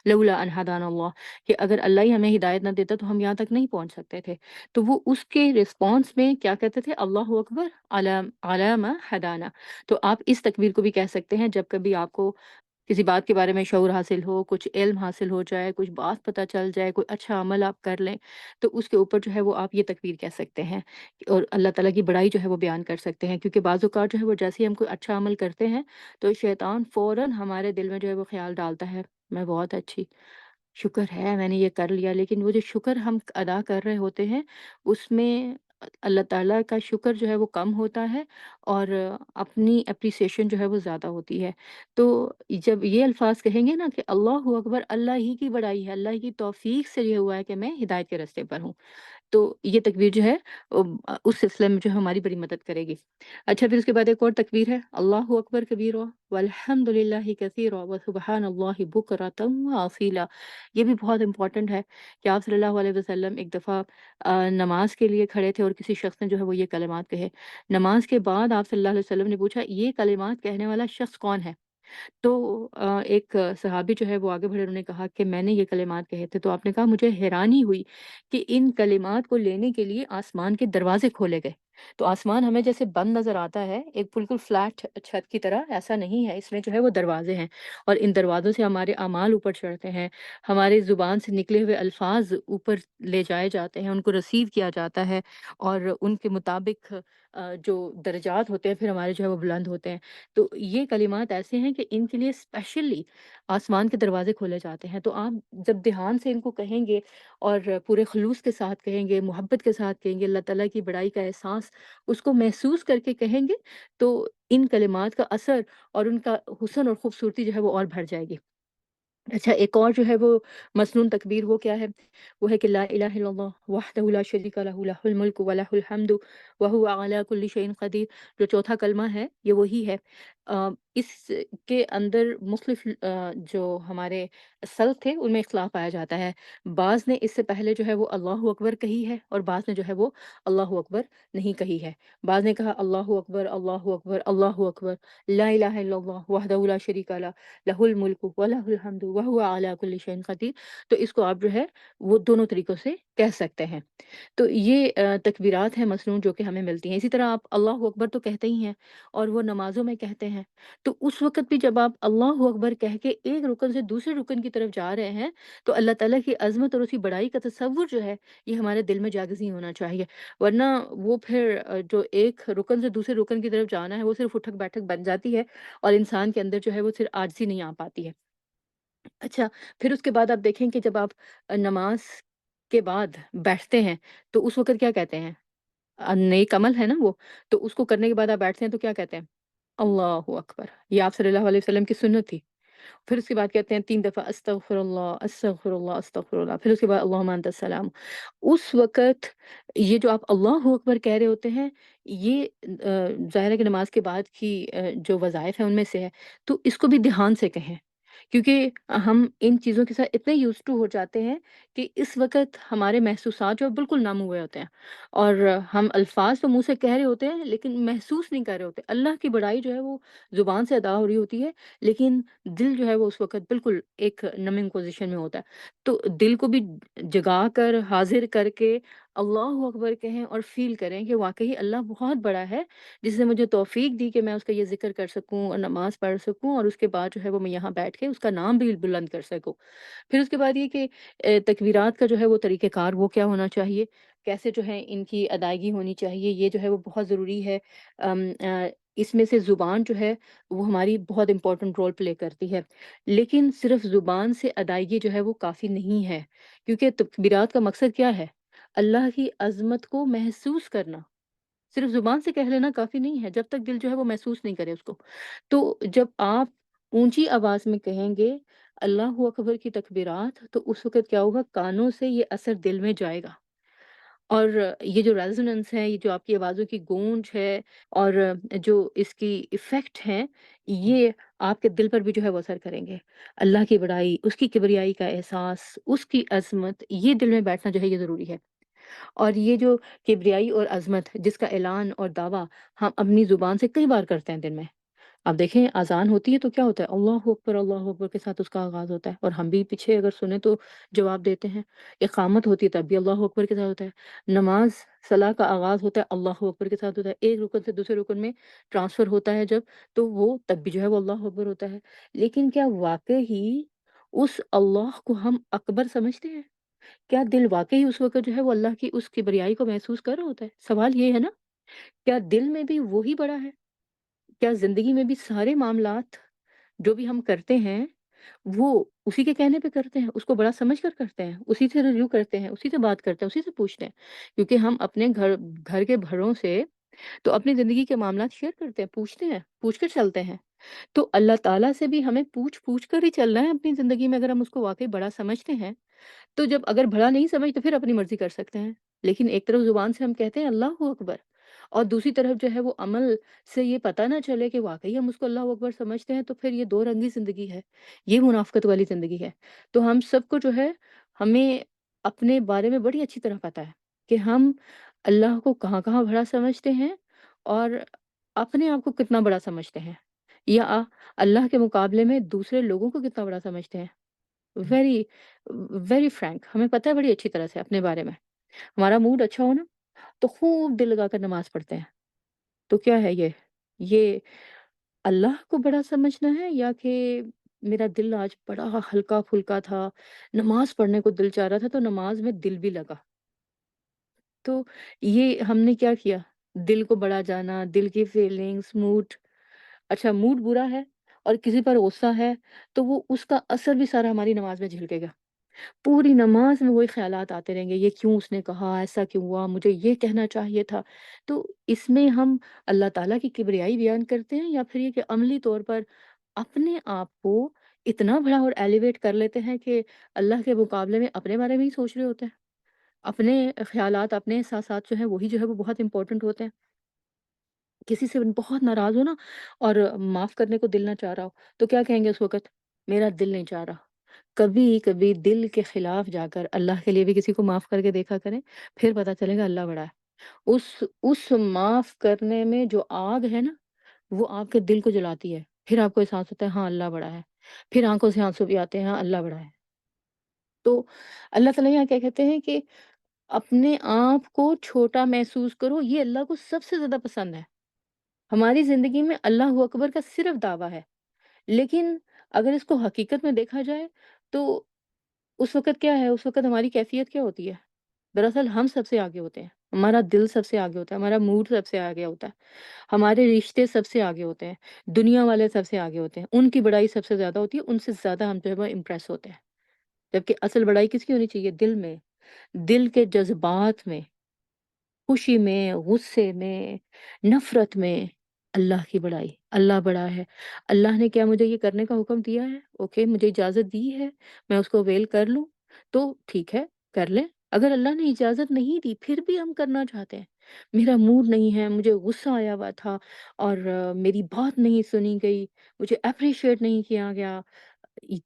لولا ان ہدانا اللہ، کہ اگر اللہ ہی ہمیں ہدایت نہ دیتا تو ہم یہاں تک نہیں پہنچ سکتے تھے۔ تو وہ اس کے رسپانس میں کیا کہتے تھے؟ اللہ اکبر علی ما ہدانا۔ تو آپ اس تکبیر کو بھی کہہ سکتے ہیں جب کبھی آپ کو کسی بات کے بارے میں شعور حاصل ہو، کچھ علم حاصل ہو جائے، کچھ بات پتہ چل جائے، کوئی اچھا عمل آپ کر لیں، تو اس کے اوپر جو ہے وہ آپ یہ تکبیر کہہ سکتے ہیں، اور اللہ تعالیٰ کی بڑائی جو ہے وہ بیان کر سکتے ہیں، کیونکہ بعض اوقات جو ہے وہ جیسے ہی ہم کوئی اچھا عمل کرتے ہیں تو شیطان فوراً ہمارے دل میں جو ہے وہ خیال ڈالتا ہے، میں بہت اچھی، شکر ہے میں نے یہ کر لیا، لیکن وہ جو شکر ہم ادا کر رہے ہوتے ہیں اس میں اللہ تعالیٰ کا شکر جو ہے وہ کم ہوتا ہے، اور اپنی اپریسیشن جو ہے وہ زیادہ ہوتی ہے۔ تو جب یہ الفاظ کہیں گے نا کہ اللہ اکبر، اللہ ہی کی بڑائی ہے، اللہ کی توفیق سے یہ ہوا ہے کہ میں ہدایت کے راستے پر ہوں، تو یہ تکبیر جو ہے اس سلسلے میں جو ہے ہماری بڑی مدد کرے گی۔ اچھا، پھر اس کے بعد ایک اور تکبیر ہے، اللہ اکبر کبیرہ والحمد للہ کثیرہ وسبحان اللہ بکرۃ واصیلا۔ یہ بھی بہت امپورٹنٹ ہے کہ آپ صلی اللہ علیہ وسلم ایک دفعہ نماز کے لیے کھڑے تھے اور کسی شخص نے جو ہے وہ یہ کلمات کہے۔ نماز کے بعد آپ صلی اللہ علیہ وسلم نے پوچھا یہ کلمات کہنے والا شخص کون ہے؟ تو ایک صحابی جو ہے وہ آگے بڑھے، انہوں نے کہا کہ میں نے یہ کلمات کہے تھے۔ تو آپ نے کہا مجھے حیرانی ہوئی کہ ان کلمات کو لینے کے لیے آسمان کے دروازے کھولے گئے۔ تو آسمان ہمیں جیسے بند نظر آتا ہے ایک بالکل فلیٹ چھت کی طرح، ایسا نہیں ہے، اس میں جو ہے وہ دروازے ہیں، اور ان دروازوں سے ہمارے اعمال اوپر چڑھتے ہیں، ہمارے زبان سے نکلے ہوئے الفاظ اوپر لے جائے جاتے ہیں، ان کو ریسیو کیا جاتا ہے، اور ان کے مطابق جو درجات ہوتے ہیں پھر ہمارے جو ہے وہ بلند ہوتے ہیں۔ تو یہ کلمات ایسے ہیں کہ ان کے لیے اسپیشلی آسمان کے دروازے کھولے جاتے ہیں۔ تو آپ جب دھیان سے ان کو کہیں گے اور پورے خلوص کے ساتھ کہیں گے، محبت کے ساتھ کہیں گے، اللہ تعالیٰ کی بڑائی کا احساس اس کو محسوس کر کے کہیں گے، تو ان کلمات کا اثر اور ان کا حسن اور خوبصورتی جو ہے وہ اور بڑھ جائے گی۔ اچھا، ایک اور جو ہے وہ مسنون تکبیر وہ کیا ہے؟ وہ ہے کہ لا الہ الا اللہ وحدہ لا شریک لہ لہ الملک و لہ الحمد وہو علی کل شیء قدیر۔ جو چوتھا کلمہ ہے یہ وہی ہے۔ اس کے اندر مختلف جو ہمارے سلف تھے ان میں اختلاف پایا جاتا ہے۔ بعض نے اس سے پہلے جو ہے وہ اللہ اکبر کہی ہے، اور بعض نے جو ہے وہ اللہ اکبر نہیں کہی ہے۔ بعض نے کہا اللہ اکبر، اللہ اکبر، اللہ اکبر، لا الہ الا اللہ وحدہ لا شریک لہ لہ الملک ولہ الحمد وہو علی کل شیء قدیر۔ تو اس کو آپ جو ہے وہ دونوں طریقوں سے کہہ سکتے ہیں۔ تو یہ تکبیرات ہیں مسنون جو کہ ہمیں ملتی ہیں۔ اسی طرح آپ اللہ اکبر تو کہتے ہی ہیں، اور وہ نمازوں میں کہتے ہیں۔ تو اس وقت بھی جب آپ اللہ اکبر کہہ کے ایک رکن سے دوسرے رکن کی طرف جا رہے ہیں تو اللہ تعالیٰ کی عظمت اور اس کی بڑائی کا تصور جو ہے یہ ہمارے دل میں جاگز نہیں ہونا چاہیے، ورنہ وہ پھر جو ایک رکن سے دوسرے رکن کی طرف جانا ہے وہ صرف اٹھک بیٹھک بن جاتی ہے، اور انسان کے اندر جو ہے وہ صرف عاجزی نہیں آ پاتی ہے۔ اچھا، پھر اس کے بعد آپ دیکھیں کہ جب آپ نماز کے بعد بیٹھتے ہیں تو اس وقت کیا کہتے ہیں؟ نیک عمل ہے نا وہ، تو اس کو کرنے کے بعد آپ بیٹھتے ہیں تو کیا کہتے ہیں؟ اللہ اکبر۔ یہ آپ صلی اللہ علیہ وسلم کی سنت تھی۔ پھر اس کے بعد کہتے ہیں 3 دفعہ استغفر اللہ، استغفر اللہ، استغفر اللہ، پھر اس کے بعد اللہم انت السلام۔ اس وقت یہ جو آپ اللہ اکبر کہہ رہے ہوتے ہیں، یہ ظاہر ہے کہ نماز کے بعد کی جو وظائف ہیں ان میں سے ہے، تو اس کو بھی دھیان سے کہیں، کیونکہ ہم ان چیزوں کے ساتھ اتنے یوز ٹو ہو جاتے ہیں کہ اس وقت ہمارے محسوسات جو ہے بالکل نم ہوئے ہوتے ہیں، اور ہم الفاظ تو منہ سے کہہ رہے ہوتے ہیں لیکن محسوس نہیں کر رہے ہوتے۔ اللہ کی بڑائی جو ہے وہ زبان سے ادا ہو رہی ہوتی ہے، لیکن دل جو ہے وہ اس وقت بالکل ایک نمنگ پوزیشن میں ہوتا ہے۔ تو دل کو بھی جگا کر، حاضر کر کے اللہ اکبر کہیں اور فیل کریں کہ واقعی اللہ بہت بڑا ہے، جس نے مجھے توفیق دی کہ میں اس کا یہ ذکر کر سکوں اور نماز پڑھ سکوں، اور اس کے بعد جو ہے وہ میں یہاں بیٹھ کے اس کا نام بھی بلند کر سکوں۔ پھر اس کے بعد یہ کہ تکبیرات کا جو ہے وہ طریقہ کار وہ کیا ہونا چاہیے، کیسے جو ہے ان کی ادائیگی ہونی چاہیے، یہ جو ہے وہ بہت ضروری ہے۔ ام اس میں سے زبان جو ہے وہ ہماری بہت امپورٹنٹ رول پلے کرتی ہے، لیکن صرف زبان سے ادائیگی جو ہے وہ کافی نہیں ہے، کیونکہ تکبیرات کا مقصد کیا ہے؟ اللہ کی عظمت کو محسوس کرنا۔ صرف زبان سے کہہ لینا کافی نہیں ہے، جب تک دل جو ہے وہ محسوس نہیں کرے اس کو۔ تو جب آپ اونچی آواز میں کہیں گے اللہ اکبر کی تکبیرات، تو اس وقت کیا ہوگا، کانوں سے یہ اثر دل میں جائے گا، اور یہ جو ریزوننس ہے، یہ جو آپ کی آوازوں کی گونج ہے، اور جو اس کی ایفیکٹ ہیں، یہ آپ کے دل پر بھی جو ہے وہ اثر کریں گے۔ اللہ کی بڑائی، اس کی کبریائی کا احساس، اس کی عظمت، یہ دل میں بیٹھنا جو ہے یہ ضروری ہے۔ اور یہ جو کبریائی اور عظمت جس کا اعلان اور دعویٰ ہم اپنی زبان سے کئی بار کرتے ہیں دن میں۔ اب دیکھیں اذان ہوتی ہے تو کیا ہوتا ہے، اللہ اکبر کے ساتھ اس کا آغاز ہوتا ہے، اور ہم بھی پیچھے اگر سنیں تو جواب دیتے ہیں۔ اقامت ہوتی ہے تب بھی اللہ اکبر کے ساتھ ہوتا ہے۔ نماز صلاح کا آغاز ہوتا ہے اللہ اکبر کے ساتھ ہوتا ہے۔ ایک رکن سے دوسرے رکن میں ٹرانسفر ہوتا ہے جب، تو وہ تب بھی جو ہے وہ اللہ اکبر ہوتا ہے۔ لیکن کیا واقعی اس اللہ کو ہم اکبر سمجھتے ہیں؟ کیا دل واقعی اس وقت جو ہے وہ اللہ کی اس کبریائی کو محسوس کر رہا ہوتا ہے؟ سوال یہ ہے نا، کیا دل میں بھی وہی بڑا ہے؟ کیا زندگی میں بھی سارے معاملات جو بھی ہم کرتے ہیں، وہ اسی کے کہنے پہ کرتے ہیں، اس کو بڑا سمجھ کر کرتے ہیں، اسی سے رجوع کرتے ہیں، اسی سے بات کرتے ہیں، اسی سے پوچھتے ہیں؟ کیونکہ ہم اپنے گھر گھر کے بڑوں سے تو اپنی زندگی کے معاملات شیئر کرتے ہیں، پوچھتے ہیں، پوچھ کر چلتے ہیں۔ تو اللہ تعالیٰ سے بھی ہمیں پوچھ پوچھ کر ہی چلنا ہے اپنی زندگی میں، اگر ہم اس کو واقعی بڑا سمجھتے ہیں۔ تو جب اگر بڑا نہیں سمجھتے پھر اپنی مرضی کر سکتے ہیں، لیکن ایک طرف زبان سے ہم کہتے ہیں اللہ اکبر، اور دوسری طرف جو ہے وہ عمل سے یہ پتہ نہ چلے کہ واقعی ہم اس کو اللہ اکبر سمجھتے ہیں، تو پھر یہ دو رنگی زندگی ہے، یہ منافقت والی زندگی ہے۔ تو ہم سب کو جو ہے، ہمیں اپنے بارے میں بڑی اچھی طرح پتہ ہے کہ ہم اللہ کو کہاں کہاں بڑا سمجھتے ہیں، اور اپنے آپ کو کتنا بڑا سمجھتے ہیں، یا اللہ کے مقابلے میں دوسرے لوگوں کو کتنا بڑا سمجھتے ہیں۔ ویری ویری فرینک، ہمیں پتہ ہے بڑی اچھی طرح سے اپنے بارے میں۔ ہمارا موڈ اچھا ہو نا، تو خوب دل لگا کر نماز پڑھتے ہیں۔ تو کیا ہے یہ اللہ کو بڑا سمجھنا ہے، یا کہ میرا دل آج بڑا ہلکا پھلکا تھا، نماز پڑھنے کو دل چاہ رہا تھا تو نماز میں دل بھی لگا۔ تو یہ ہم نے کیا کیا، دل کو بڑا جانا، دل کی فیلنگز، موڈ، اچھا موڈ برا ہے اور کسی پر غصہ ہے، تو وہ اس کا اثر بھی سارا ہماری نماز میں جھلکے گا۔ پوری نماز میں وہی خیالات آتے رہیں گے، یہ کیوں اس نے کہا، ایسا کیوں ہوا، مجھے یہ کہنا چاہیے تھا۔ تو اس میں ہم اللہ تعالیٰ کی کبریائی بیان کرتے ہیں، یا پھر یہ کہ عملی طور پر اپنے آپ کو اتنا بڑا اور ایلیویٹ کر لیتے ہیں کہ اللہ کے مقابلے میں اپنے بارے میں ہی سوچ رہے ہوتے ہیں، اپنے خیالات، اپنے احساسات جو ہیں وہی جو ہے وہ بہت امپورٹنٹ ہوتے ہیں۔ کسی سے بہت ناراض ہو نا، اور معاف کرنے کو دل نہ چاہ رہا ہو، تو کیا کہیں گے اس وقت، میرا دل نہیں چاہ رہا۔ کبھی کبھی دل کے خلاف جا کر اللہ کے لیے بھی کسی کو معاف کر کے دیکھا کریں، پھر پتا چلے گا اللہ بڑا ہے۔ اس معاف کرنے میں جو آگ ہے نا، وہ آپ کے دل کو جلاتی ہے، پھر آپ کو احساس ہوتا ہے ہاں اللہ بڑا ہے، پھر آنکھوں سے آنسو بھی آتے ہیں، ہاں اللہ بڑا ہے۔ تو اللہ تعالیٰ یہاں کیا کہتے ہیں کہ اپنے آپ کو چھوٹا محسوس کرو، یہ اللہ کو سب سے زیادہ پسند ہے۔ ہماری زندگی میں اللہ اکبر کا صرف دعویٰ ہے، لیکن اگر اس کو حقیقت میں دیکھا جائے تو اس وقت کیا ہے، اس وقت ہماری کیفیت کیا ہوتی ہے؟ دراصل ہم سب سے آگے ہوتے ہیں، ہمارا دل سب سے آگے ہوتا ہے، ہمارا موڈ سب سے آگے ہوتا ہے، ہمارے رشتے سب سے آگے ہوتے ہیں، دنیا والے سب سے آگے ہوتے ہیں، ان کی بڑائی سب سے زیادہ ہوتی ہے، ان سے زیادہ ہم جو ہے وہ امپریس ہوتے ہیں۔ جبکہ اصل بڑائی کس کی ہونی چاہیے؟ دل میں، دل کے جذبات میں، خوشی میں، غصے میں، نفرت میں، اللہ کی بڑائی، اللہ بڑا ہے۔ اللہ نے کیا مجھے یہ کرنے کا حکم دیا ہے؟ اوکے، مجھے اجازت دی ہے، میں اس کو اویل کر لوں، تو ٹھیک ہے، کر لیں۔ اگر اللہ نے اجازت نہیں دی پھر بھی ہم کرنا چاہتے ہیں، میرا موڈ نہیں ہے، مجھے غصہ آیا ہوا تھا، اور میری بات نہیں سنی گئی، مجھے اپریشیٹ نہیں کیا گیا،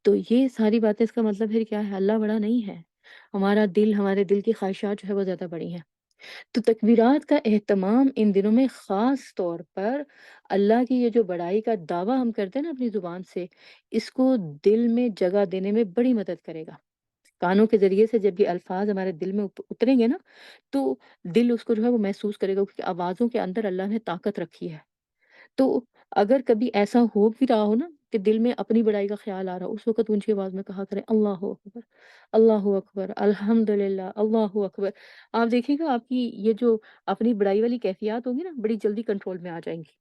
تو یہ ساری باتیں اس کا مطلب پھر کیا ہے؟ اللہ بڑا نہیں ہے، ہمارا دل، ہمارے دل کی خواہشات جو ہے وہ زیادہ بڑی ہیں۔ تو تکبیرات کا اہتمام ان دنوں میں خاص طور پر اللہ کی یہ جو بڑائی کا دعویٰ ہم کرتے ہیں نا اپنی زبان سے، اس کو دل میں جگہ دینے میں بڑی مدد کرے گا۔ کانوں کے ذریعے سے جب یہ الفاظ ہمارے دل میں اتریں گے نا، تو دل اس کو جو ہے وہ محسوس کرے گا، کیونکہ آوازوں کے اندر اللہ نے طاقت رکھی ہے۔ تو اگر کبھی ایسا ہو بھی رہا ہو نا کہ دل میں اپنی بڑائی کا خیال آ رہا ہو، اس وقت اونچی آواز میں کہا کریں اللہ اکبر، اللہ اکبر، الحمد للہ، اللہ اکبر۔ آپ دیکھیے گا آپ کی یہ جو اپنی بڑائی والی کیفیات ہوں گی نا، بڑی جلدی کنٹرول میں آ جائیں گی۔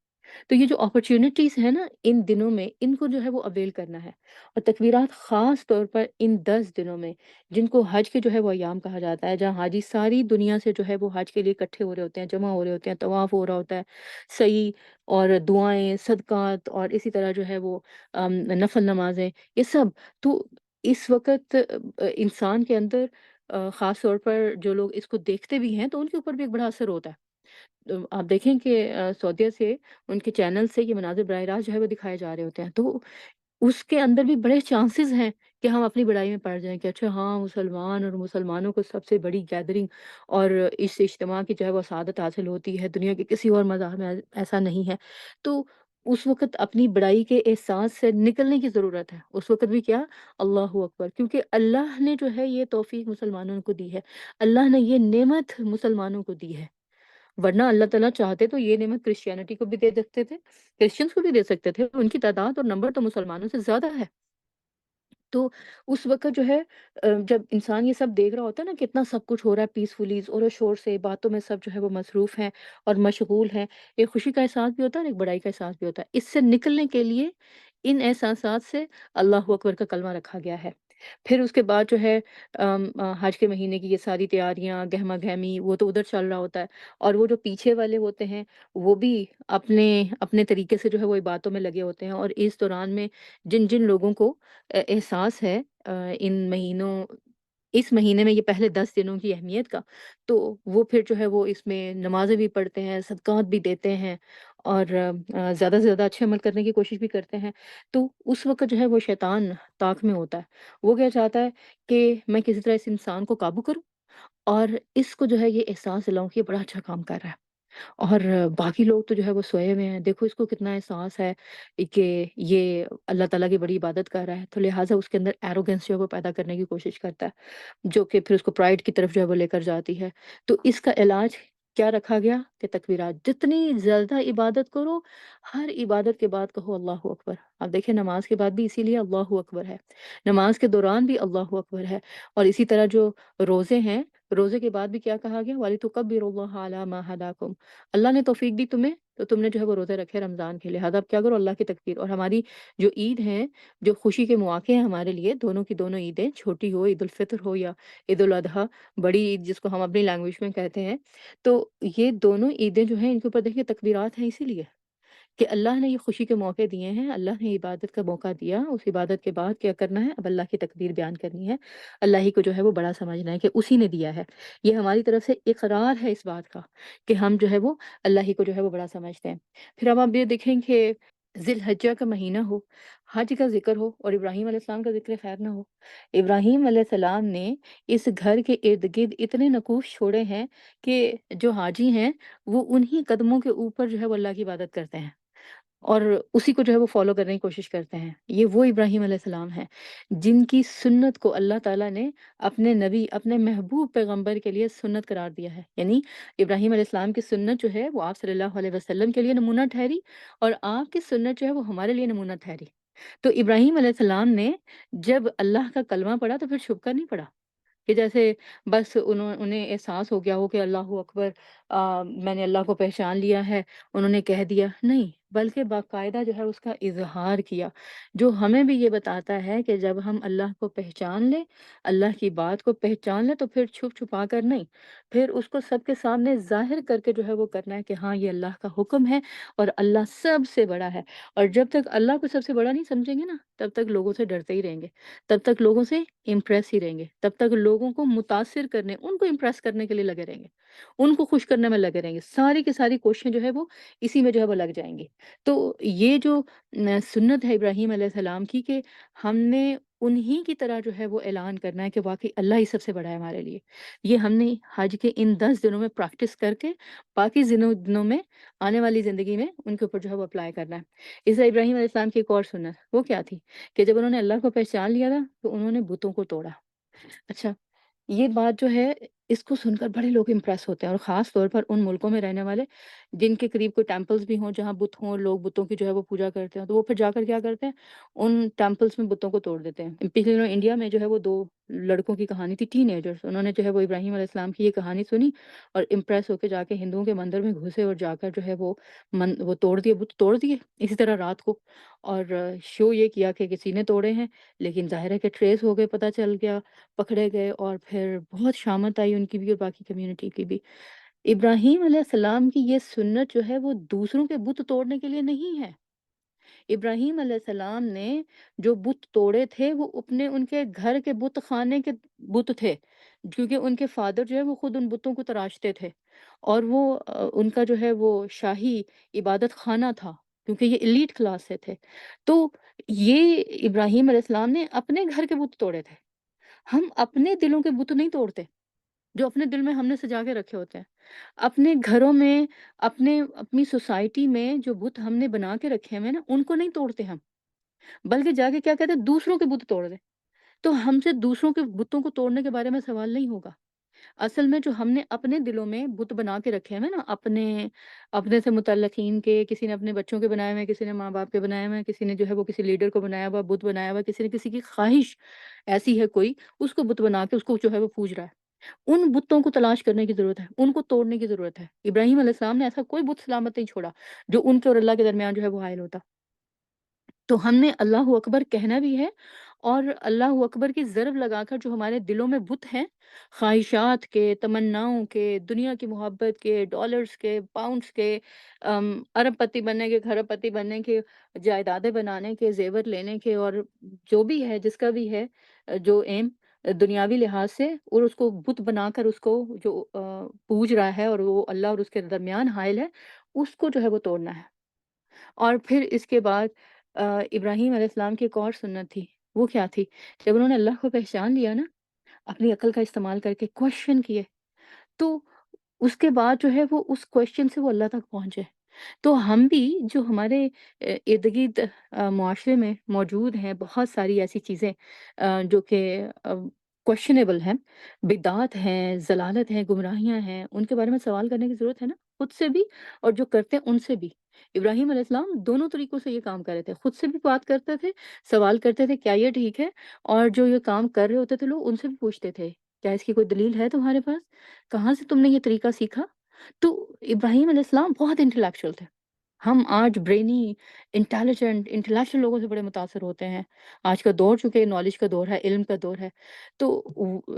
تو یہ جو اپرچونٹیز ہیں نا ان دنوں میں، ان کو جو ہے وہ اویل کرنا ہے، اور تکبیرات خاص طور پر ان 10 دنوں میں، جن کو حج کے جو ہے وہ ایام کہا جاتا ہے، جہاں حاجی ساری دنیا سے جو ہے وہ حج کے لیے اکٹھے ہو رہے ہوتے ہیں، جمع ہو رہے ہوتے ہیں، طواف ہو رہا ہوتا ہے، سعی اور دعائیں، صدقات، اور اسی طرح جو ہے وہ نفل نمازیں، یہ سب۔ تو اس وقت انسان کے اندر خاص طور پر جو لوگ اس کو دیکھتے بھی ہیں تو ان کے اوپر بھی ایک بڑا اثر ہوتا ہے۔ آپ دیکھیں کہ سعودیہ سے ان کے چینل سے یہ مناظر براہ راست جو ہے وہ دکھائے جا رہے ہوتے ہیں، تو اس کے اندر بھی بڑے چانسز ہیں کہ ہم اپنی بڑائی میں پڑ جائیں کہ اچھا ہاں مسلمان اور مسلمانوں کو سب سے بڑی گیدرنگ اور اس اجتماع کی جو ہے وہ سعادت حاصل ہوتی ہے، دنیا کے کسی اور مذہب میں ایسا نہیں ہے۔ تو اس وقت اپنی بڑائی کے احساس سے نکلنے کی ضرورت ہے، اس وقت بھی کیا، اللہ اکبر، کیونکہ اللہ نے جو ہے یہ توفیق مسلمانوں کو دی ہے، اللہ نے یہ نعمت مسلمانوں کو دی ہے، ورنہ اللہ تعالیٰ چاہتے تو یہ نعمت کرسچینٹی کو بھی دے سکتے تھے، کرسچنس کو بھی دے سکتے تھے، ان کی تعداد اور نمبر تو مسلمانوں سے زیادہ ہے۔ تو اس وقت جو ہے جب انسان یہ سب دیکھ رہا ہوتا ہے نا کتنا سب کچھ ہو رہا ہے پیسفلی، زور و شور سے، باتوں میں سب جو ہے وہ مصروف ہیں اور مشغول ہیں، ایک خوشی کا احساس بھی ہوتا ہے اور ایک بڑائی کا احساس بھی ہوتا ہے۔ اس سے نکلنے کے لیے ان احساسات سے اللہ اکبر کا کلمہ رکھا گیا ہے۔ پھر اس کے بعد جو ہے حج کے مہینے کی یہ ساری تیاریاں، گہما گہمی، وہ تو ادھر چل رہا ہوتا ہے، اور وہ جو پیچھے والے ہوتے ہیں وہ بھی اپنے اپنے طریقے سے جو ہے وہ باتوں میں لگے ہوتے ہیں، اور اس دوران میں جن جن لوگوں کو احساس ہے ان مہینوں، اس مہینے میں یہ پہلے 10 دنوں کی اہمیت کا، تو وہ پھر جو ہے وہ اس میں نمازیں بھی پڑھتے ہیں، صدقات بھی دیتے ہیں، اور زیادہ سے زیادہ اچھے عمل کرنے کی کوشش بھی کرتے ہیں۔ تو اس وقت جو ہے وہ شیطان طاق میں ہوتا ہے، وہ کیا چاہتا ہے کہ میں کسی طرح اس انسان کو قابو کروں اور اس کو جو ہے یہ احساس دلاؤں کہ یہ بڑا اچھا کام کر رہا ہے، اور باقی لوگ تو جو ہے وہ سوئے ہوئے ہیں، دیکھو اس کو کتنا احساس ہے کہ یہ اللہ تعالیٰ کی بڑی عبادت کر رہا ہے، تو لہٰذا اس کے اندر ایروگنس جو ہے وہ پیدا کرنے کی کوشش کرتا ہے، جو کہ پھر اس کو پرائڈ کی طرف جو ہے وہ لے کر جاتی ہے۔ تو اس کا علاج کیا رکھا گیا کہ تکبیرات جتنی زیادہ عبادت کرو، ہر عبادت کے بعد کہو اللہ اکبر۔ آپ دیکھیں نماز کے بعد بھی اسی لیے اللہ اکبر ہے، نماز کے دوران بھی اللہ اکبر ہے، اور اسی طرح جو روزے ہیں، روزے کے بعد بھی کیا کہا گیا، وَلِتُكَبِّرُوا اللَّهَ عَلَىٰ مَا هَدَاكُمْ، اللہ نے توفیق دی تمہیں تو تم نے جو ہے وہ روزے رکھے رمضان کے، لہٰذا اب کیا کرو، اللہ کی تکبیر۔ اور ہماری جو عید ہیں، جو خوشی کے مواقع ہیں ہمارے لیے، دونوں کی دونوں عیدیں، چھوٹی ہو عید الفطر ہو یا عید الاضحیٰ، بڑی عید جس کو ہم اپنی لینگویج میں کہتے ہیں، تو یہ دونوں عیدیں جو ہیں ان کے اوپر دیکھیے تکبیرات ہیں، اسی لیے کہ اللہ نے یہ خوشی کے موقع دیے ہیں، اللہ نے عبادت کا موقع دیا، اس عبادت کے بعد کیا کرنا ہے، اب اللہ کی تقدیر بیان کرنی ہے، اللہ ہی کو جو ہے وہ بڑا سمجھنا ہے کہ اسی نے دیا ہے، یہ ہماری طرف سے اقرار ہے اس بات کا کہ ہم جو ہے وہ اللہ ہی کو جو ہے وہ بڑا سمجھتے ہیں۔ پھر اب آپ یہ دیکھیں کہ ذی الحجہ کا مہینہ ہو، حج کا ذکر ہو اور ابراہیم علیہ السلام کا ذکر خیر نہ ہو۔ ابراہیم علیہ السلام نے اس گھر کے ارد گرد اتنے نقوش چھوڑے ہیں کہ جو حاجی ہیں وہ انہی قدموں کے اوپر جو ہے وہ اللہ کی عبادت کرتے ہیں اور اسی کو جو ہے وہ فالو کرنے کی کوشش کرتے ہیں۔ یہ وہ ابراہیم علیہ السلام ہیں جن کی سنت کو اللہ تعالیٰ نے اپنے نبی، اپنے محبوب پیغمبر کے لیے سنت قرار دیا ہے، یعنی ابراہیم علیہ السلام کی سنت جو ہے وہ آپ صلی اللہ علیہ وسلم کے لیے نمونہ ٹھہری، اور آپ کی سنت جو ہے وہ ہمارے لیے نمونہ ٹھہری۔ تو ابراہیم علیہ السلام نے جب اللہ کا کلمہ پڑھا تو پھر چھپ کر نہیں پڑھا کہ جیسے بس انہیں احساس ہو گیا ہو کہ اللہ اکبر، میں نے اللہ کو پہچان لیا ہے، انہوں نے کہہ دیا، نہیں، بلکہ باقاعدہ جو ہے اس کا اظہار کیا، جو ہمیں بھی یہ بتاتا ہے کہ جب ہم اللہ کو پہچان لیں، اللہ کی بات کو پہچان لیں، تو پھر چھپ چھپا کر نہیں، پھر اس کو سب کے سامنے ظاہر کر کے جو ہے وہ کرنا ہے کہ ہاں یہ اللہ کا حکم ہے اور اللہ سب سے بڑا ہے۔ اور جب تک اللہ کو سب سے بڑا نہیں سمجھیں گے نا، تب تک لوگوں سے ڈرتے ہی رہیں گے، تب تک لوگوں سے امپریس ہی رہیں گے، تب تک لوگوں کو متاثر کرنے، ان کو امپریس کرنے کے لیے لگے رہیں گے، ان کو خوش کرنے میں لگے رہیں گے، ساری کی ساری کوششیں جو ہے وہ اسی میں جو ہے وہ لگ جائیں گی۔ تو یہ جو سنت ہے ابراہیم علیہ السلام کی کہ ہم نے انہی کی طرح جو ہے وہ اعلان کرنا ہے کہ واقعی اللہ ہی سب سے بڑا ہے ہمارے لیے، یہ ہم نے حج کے ان 10 دنوں میں پریکٹس کر کے باقی دنوں میں، آنے والی زندگی میں ان کے اوپر جو ہے وہ اپلائی کرنا ہے۔ اس طرح ابراہیم علیہ السلام کی ایک اور سنت وہ کیا تھی کہ جب انہوں نے اللہ کو پہچان لیا تھا تو انہوں نے بتوں کو توڑا، اچھا، یہ بات جو ہے اس کو سن کر بڑے لوگ امپریس ہوتے ہیں، اور خاص طور پر ان ملکوں میں رہنے والے جن کے قریب کوئی ٹیمپلز بھی ہوں جہاں بت ہوں، لوگ بتوں کی جو ہے وہ پوجا کرتے ہیں، تو وہ پھر جا کر کیا کرتے ہیں، ان ٹیمپلز میں بتوں کو توڑ دیتے ہیں۔ پچھلے دنوں انڈیا میں جو ہے وہ 2 لڑکوں کی کہانی تھی، ٹین ایجرز، انہوں نے جو ہے وہ ابراہیم علیہ السلام کی یہ کہانی سنی اور امپریس ہو کے جا کے ہندوؤں کے مندر میں گھسے اور جا کر جو ہے وہ توڑ دیے، بت توڑ دیے اسی طرح رات کو، اور شو یہ کیا کہ کسی نے توڑے ہیں، لیکن ظاہر ہے کہ ٹریس ہو گئے، پتہ چل گیا، پکڑے گئے، اور پھر بہت شامت آئی ان کی بھی اور باقی کمیونٹی کی بھی۔ ابراہیم علیہ السلام کی یہ سنت جو ہے وہ دوسروں کے بت توڑنے کے لیے نہیں ہے۔ ابراہیم علیہ السلام نے جو بت توڑے تھے وہ اپنے ان کے گھر کے بت خانے کے بت تھے، کیونکہ ان کے فادر جو ہے وہ خود ان بتوں کو تراشتے تھے، اور وہ ان کا جو ہے وہ شاہی عبادت خانہ تھا، کیونکہ یہ ایلیٹ کلاس سے تھے۔ تو یہ ابراہیم علیہ السلام نے اپنے گھر کے بت توڑے تھے، ہم اپنے دلوں کے بت نہیں توڑتے، جو اپنے دل میں ہم نے سجا کے رکھے ہوتے ہیں۔ اپنے گھروں میں، اپنی سوسائٹی میں جو بت ہم نے بنا کے رکھے ہوئے ہیں نا، ان کو نہیں توڑتے ہم، بلکہ جا کے کیا کہتے ہیں، دوسروں کے بت توڑ دیں۔ تو ہم سے دوسروں کے بتوں کو توڑنے کے بارے میں سوال نہیں ہوگا۔ اصل میں جو ہم نے اپنے دلوں میں بت بنا کے رکھے ہیں نا، اپنے اپنے سے متعلقین کے، کسی نے اپنے بچوں کے بنائے ہوئے ہیں، کسی نے ماں باپ کے بنائے ہوئے ہیں، کسی نے جو ہے وہ کسی لیڈر کو بنایا ہوا بت بنایا ہوا ہے، کسی نے کسی کی خواہش ایسی ہے کوئی، اس کو بت بنا کے اس کو جو ہے وہ پوج رہا ہے۔ ان بتوں کو تلاش کرنے کی ضرورت ہے، ان کو توڑنے کی ضرورت ہے۔ ابراہیم علیہ السلام نے ایسا کوئی بت سلامت نہیں چھوڑا جو ان کے اور اللہ کے درمیان جو ہے وہ حائل ہوتا۔ تو ہم نے اللہ اکبر کہنا بھی ہے، اور اللہ اکبر کی ضرب لگا کر جو ہمارے دلوں میں بت ہیں، خواہشات کے، تمناؤں کے، دنیا کی محبت کے، ڈالرز کے، پاؤنڈز کے، ارب پتی بننے کے، کھرب پتی بننے کے، جائیدادیں بنانے کے، زیور لینے کے، اور جو بھی ہے جس کا بھی ہے جو ایم دنیاوی لحاظ سے، اور اس کو بت بنا کر اس کو جو پوج رہا ہے اور وہ اللہ اور اس کے درمیان حائل ہے، اس کو جو ہے وہ توڑنا ہے۔ اور پھر اس کے بعد ابراہیم علیہ السلام کی ایک اور سنت تھی، وہ کیا تھی؟ جب انہوں نے اللہ کو پہچان لیا نا، اپنی عقل کا استعمال کر کے کویشچن کیے، تو اس کے بعد جو ہے وہ اس کویشچن سے وہ اللہ تک پہنچے۔ تو ہم بھی جو ہمارے ارد گرد معاشرے میں موجود ہیں بہت ساری ایسی چیزیں جو کہ کویشچنیبل ہیں، بدعات ہیں، ضلالت ہیں، گمراہیاں ہیں، ان کے بارے میں سوال کرنے کی ضرورت ہے نا، خود سے بھی اور جو کرتے ہیں ان سے بھی۔ ابراہیم علیہ السلام دونوں طریقوں سے یہ کام کر رہے تھے، خود سے بھی بات کرتے تھے، سوال کرتے تھے کیا یہ ٹھیک ہے، اور جو یہ کام کر رہے ہوتے تھے لوگ ان سے بھی پوچھتے تھے کیا اس کی کوئی دلیل ہے تمہارے پاس، کہاں سے تم نے یہ طریقہ سیکھا۔ تو ابراہیم علیہ السلام بہت انٹلیکچوئل تھے۔ ہم آج برینی، انٹلیکچوئل لوگوں سے بڑے متاثر ہوتے ہیں۔ آج کا دور چونکہ نالج کا دور ہے، علم کا دور ہے، تو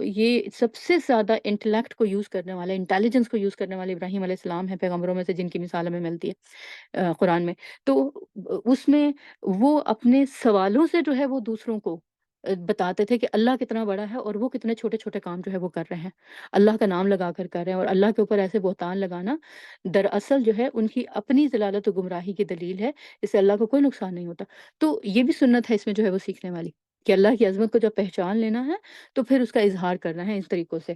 یہ سب سے زیادہ انٹلیکٹ کو یوز کرنے والے، انٹیلیجنس کو یوز کرنے والے ابراہیم علیہ السلام ہیں، پیغمبروں میں سے جن کی مثال ہمیں ملتی ہے قرآن میں۔ تو اس میں وہ اپنے سوالوں سے جو ہے وہ دوسروں کو بتاتے تھے کہ اللہ کتنا بڑا ہے، اور وہ کتنے چھوٹے چھوٹے کام جو ہے وہ کر رہے ہیں، اللہ کا نام لگا کر رہے ہیں، اور اللہ کے اوپر ایسے بہتان لگانا دراصل جو ہے ان کی اپنی ضلالت و گمراہی کی دلیل ہے، اس سے اللہ کو کوئی نقصان نہیں ہوتا۔ تو یہ بھی سنت ہے اس میں جو ہے وہ سیکھنے والی، کہ اللہ کی عظمت کو جب پہچان لینا ہے تو پھر اس کا اظہار کرنا ہے اس طریقوں سے۔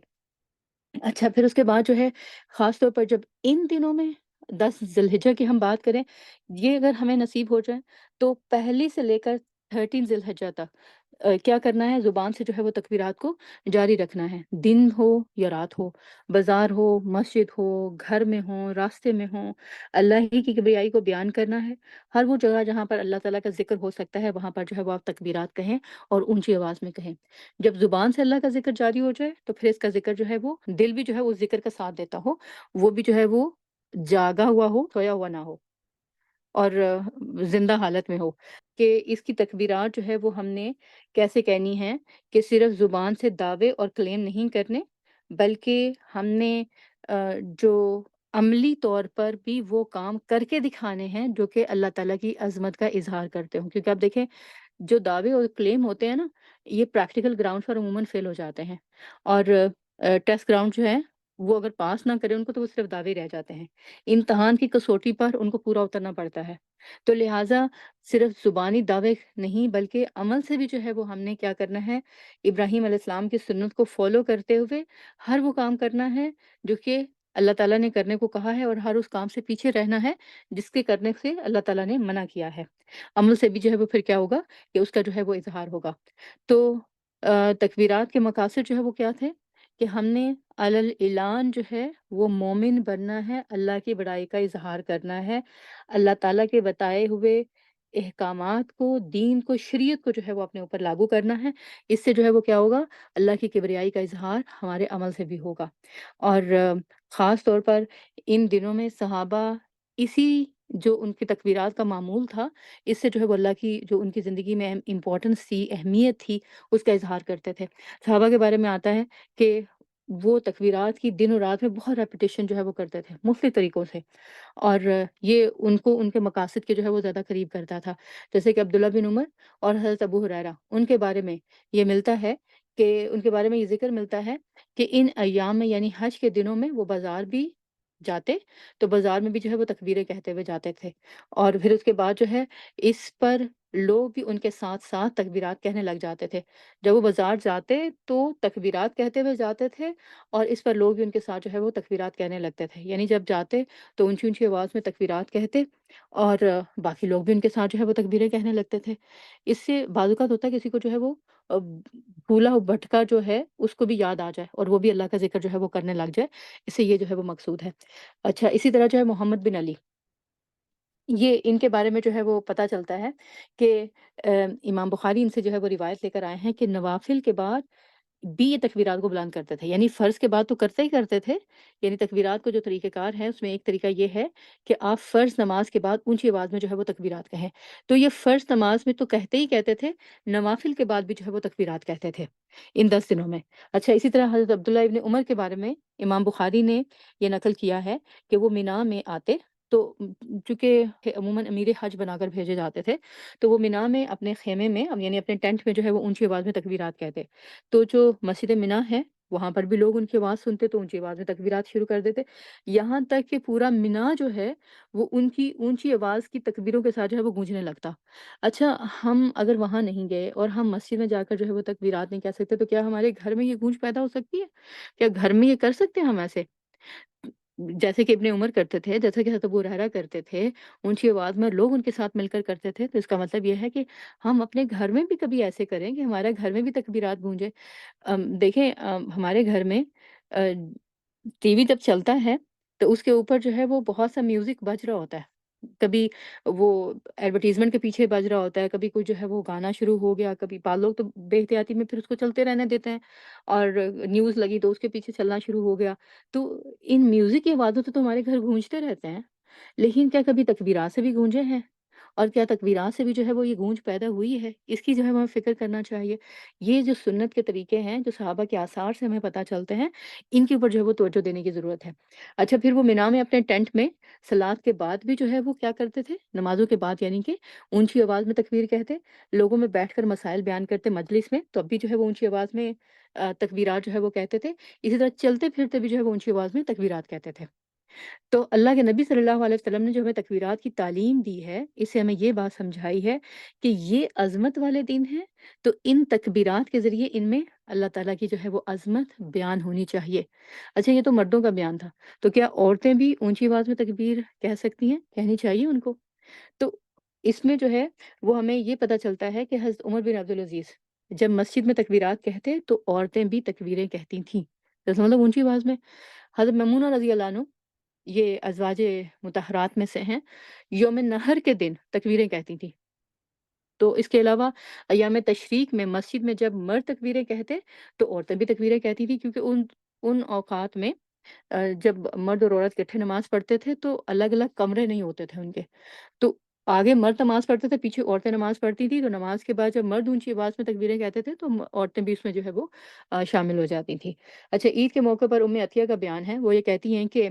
اچھا، پھر اس کے بعد جو ہے خاص طور پر جب ان دنوں میں 10 ذی الحجہ کی ہم بات کریں، یہ اگر ہمیں نصیب ہو جائے تو پہلی سے لے کر 13 ذی الحجہ تک کیا کرنا ہے، زبان سے جو ہے وہ تکبیرات کو جاری رکھنا ہے، دن ہو یا رات ہو، بازار ہو، مسجد ہو، گھر میں ہو، راستے میں ہو، اللہ ہی کی کبریائی کو بیان کرنا ہے۔ ہر وہ جگہ جہاں پر اللہ تعالیٰ کا ذکر ہو سکتا ہے وہاں پر جو ہے وہ آپ تکبیرات کہیں اور اونچی آواز میں کہیں۔ جب زبان سے اللہ کا ذکر جاری ہو جائے تو پھر اس کا ذکر جو ہے وہ دل بھی جو ہے وہ ذکر کا ساتھ دیتا ہو، وہ بھی جو ہے وہ جاگا ہوا ہو، سویا ہوا نہ ہو، اور زندہ حالت میں ہو، کہ اس کی تکبیرات جو ہے وہ ہم نے کیسے کہنی ہے، کہ صرف زبان سے دعوے اور کلیم نہیں کرنے، بلکہ ہم نے جو عملی طور پر بھی وہ کام کر کے دکھانے ہیں جو کہ اللہ تعالیٰ کی عظمت کا اظہار کرتے ہوں، کیونکہ آپ دیکھیں جو دعوے اور کلیم ہوتے ہیں نا، یہ پریکٹیکل گراؤنڈ پر عموماً فیل ہو جاتے ہیں، اور ٹیسٹ گراؤنڈ جو ہے وہ اگر پاس نہ کرے ان کو تو وہ صرف دعوے رہ جاتے ہیں، امتحان کی کسوٹی پر ان کو پورا اترنا پڑتا ہے۔ تو لہٰذا صرف زبانی دعوے نہیں بلکہ عمل سے بھی جو ہے وہ ہم نے کیا کرنا ہے، ابراہیم علیہ السلام کی سنت کو فالو کرتے ہوئے ہر وہ کام کرنا ہے جو کہ اللہ تعالیٰ نے کرنے کو کہا ہے، اور ہر اس کام سے پیچھے رہنا ہے جس کے کرنے سے اللہ تعالیٰ نے منع کیا ہے۔ عمل سے بھی جو ہے وہ پھر کیا ہوگا کہ اس کا جو ہے وہ اظہار ہوگا۔ تو تکبیرات کے مقاصد جو ہے وہ کیا تھے کہ ہم نے علل اعلان جو ہے وہ مومن بننا ہے، اللہ کی بڑائی کا اظہار کرنا ہے، اللہ تعالیٰ کے بتائے ہوئے احکامات کو، دین کو، شریعت کو جو ہے وہ اپنے اوپر لاگو کرنا ہے۔ اس سے جو ہے وہ کیا ہوگا، اللہ کی کبریائی کا اظہار ہمارے عمل سے بھی ہوگا۔ اور خاص طور پر ان دنوں میں صحابہ اسی جو ان کی تکبیرات کا معمول تھا، اس سے جو ہے وہ اللہ کی جو ان کی زندگی میں امپورٹنس تھی، اہمیت تھی، اس کا اظہار کرتے تھے۔ صحابہ کے بارے میں آتا ہے کہ وہ تکبیرات کی دن و رات میں بہت ریپیٹیشن جو ہے وہ کرتے تھے، مختلف طریقوں سے، اور یہ ان کو ان کے مقاصد کے جو ہے وہ زیادہ قریب کرتا تھا۔ جیسے کہ عبداللہ بن عمر اور حضرت ابو ہریرہ، ان کے بارے میں یہ ملتا ہے کہ ان کے بارے میں یہ ذکر ملتا ہے کہ ان ایام میں یعنی حج کے دنوں میں وہ بازار بھی جاتے، تو بازار میں بھی جو ہے وہ تکبیریں کہتے ہوئے جاتے تھے، اور پھر اس کے بعد جو ہے اس پر لوگ بھی ان کے ساتھ ساتھ تکبیرات کہنے لگ جاتے تھے۔ جب وہ بازار جاتے تو تکبیرات کہتے ہوئے جاتے تھے، اور اس پر لوگ بھی ان کے ساتھ جو ہے وہ تکبیرات کہنے لگتے تھے، یعنی جب جاتے تو اونچی اونچی آواز میں تکبیرات کہتے، اور باقی لوگ بھی ان کے ساتھ جو ہے وہ تکبیریں کہنے لگتے تھے۔ اس سے بعض اوقات ہوتا ہے کسی کو جو ہے وہ بھولا بھٹکا جو ہے اس کو بھی یاد آ جائے، اور وہ بھی اللہ کا ذکر جو ہے وہ کرنے لگ جائے، اس سے یہ جو ہے وہ مقصود ہے۔ اچھا، اسی طرح جو ہے محمد بن علی، یہ ان کے بارے میں جو ہے وہ پتہ چلتا ہے کہ امام بخاری ان سے جو ہے وہ روایت لے کر آئے ہیں کہ نوافل کے بعد بھی یہ تکبیرات کو بلند کرتے تھے، یعنی فرض کے بعد تو کرتے ہی کرتے تھے، یعنی تکبیرات کو جو طریقہ کار ہے اس میں ایک طریقہ یہ ہے کہ آپ فرض نماز کے بعد اونچی آواز میں جو ہے وہ تکبیرات کہیں، تو یہ فرض نماز میں تو کہتے ہی کہتے تھے، نوافل کے بعد بھی جو ہے وہ تکبیرات کہتے تھے ان 10 دنوں میں۔ اچھا، اسی طرح حضرت عبداللہ ابن عمر کے بارے میں امام بخاری نے یہ نقل کیا ہے کہ وہ مینا میں آتے تو چونکہ عموماً امیر حج بنا کر بھیجے جاتے تھے، تو وہ مینا میں اپنے خیمے میں یعنی اپنے ٹینٹ میں جو ہے وہ اونچی آواز میں تکبیرات کہتے، تو جو مسجد مینا ہے وہاں پر بھی لوگ ان کی آواز سنتے تو اونچی آواز میں تکبیرات شروع کر دیتے، یہاں تک کہ پورا مینا جو ہے وہ ان کی اونچی آواز کی تکبیروں کے ساتھ جو ہے وہ گونجنے لگتا۔ اچھا، ہم اگر وہاں نہیں گئے اور ہم مسجد میں جا کر جو ہے وہ تکبیرات نہیں کہہ سکتے، تو کیا ہمارے گھر میں یہ گونج پیدا ہو سکتی ہے؟ کیا گھر میں یہ کر سکتے ہیں ہم ایسے؟ جیسے کہ ابن عمر کرتے تھے، جیسے کہ حضرت ابو ہریرہ کرتے تھے، اونچی آواز میں لوگ ان کے ساتھ مل کر کرتے تھے، تو اس کا مطلب یہ ہے کہ ہم اپنے گھر میں بھی کبھی ایسے کریں کہ ہمارے گھر میں بھی تکبیرات گونجے۔ دیکھیں، ہمارے گھر میں آ، ٹی وی جب چلتا ہے تو اس کے اوپر جو ہے وہ بہت سا میوزک بج رہا ہوتا ہے۔ کبھی وہ ایڈورٹائزمنٹ کے پیچھے بج رہا ہوتا ہے، کبھی کوئی جو ہے وہ گانا شروع ہو گیا، کبھی بعض لوگ تو بے احتیاطی میں پھر اس کو چلتے رہنے دیتے ہیں، اور نیوز لگی تو اس کے پیچھے چلنا شروع ہو گیا۔ تو ان میوزک کی آوازوں سے تو ہمارے گھر گونجتے رہتے ہیں، لیکن کیا کبھی تکبیرات سے بھی گونجے ہیں؟ اور کیا تکبیرات سے بھی جو ہے وہ یہ گونج پیدا ہوئی ہے؟ اس کی جو ہے ہمیں فکر کرنا چاہیے۔ یہ جو سنت کے طریقے ہیں، جو صحابہ کے آثار سے ہمیں پتہ چلتے ہیں، ان کے اوپر جو ہے وہ توجہ دینے کی ضرورت ہے۔ اچھا، پھر وہ مینا میں اپنے ٹینٹ میں صلات کے بعد بھی جو ہے وہ کیا کرتے تھے؟ نمازوں کے بعد یعنی کہ اونچی آواز میں تکبیر کہتے، لوگوں میں بیٹھ کر مسائل بیان کرتے مجلس میں، تو اب بھی جو ہے وہ اونچی آواز میں تکبیرات جو ہے وہ کہتے تھے۔ اسی طرح چلتے پھرتے بھی جو ہے وہ اونچی آواز میں تکبیرات کہتے تھے۔ تو اللہ کے نبی صلی اللہ علیہ وسلم نے جو ہمیں تکبیرات کی تعلیم دی ہے، اس سے ہمیں یہ بات سمجھائی ہے کہ یہ عظمت والے دن ہیں، تو ان تکبیرات کے ذریعے ان میں اللہ تعالیٰ کی جو ہے وہ عظمت بیان ہونی چاہیے۔ اچھا، یہ تو مردوں کا بیان تھا، تو کیا عورتیں بھی اونچی آواز میں تکبیر کہہ سکتی ہیں؟ کہنی چاہیے ان کو؟ تو اس میں جو ہے وہ ہمیں یہ پتہ چلتا ہے کہ حضرت عمر بن عبدالعزیز جب مسجد میں تکبیرات کہتے تو عورتیں بھی تکبیریں کہتی تھیں، جیسے مطلب اونچی آواز میں۔ حضرت میمونہ رضی اللہ عنہ، یہ ازواج مطہرات میں سے ہیں، یوم نحر کے دن تکبیریں کہتی تھیں۔ تو اس کے علاوہ ایام تشریق میں مسجد میں جب مرد تکبیریں کہتے تو عورتیں بھی تکبیریں کہتی تھیں، کیونکہ ان اوقات میں جب مرد اور عورت اکٹھے نماز پڑھتے تھے تو الگ الگ کمرے نہیں ہوتے تھے ان کے، تو آگے مرد نماز پڑھتے تھے، پیچھے عورتیں نماز پڑھتی تھیں، تو نماز کے بعد جب مرد اونچی آواز میں تکبیریں کہتے تھے تو عورتیں بھی اس میں جو ہے وہ شامل ہو جاتی تھیں۔ اچھا، عید کے موقع پر عطیہ کا بیان ہے، وہ یہ کہتی ہیں کہ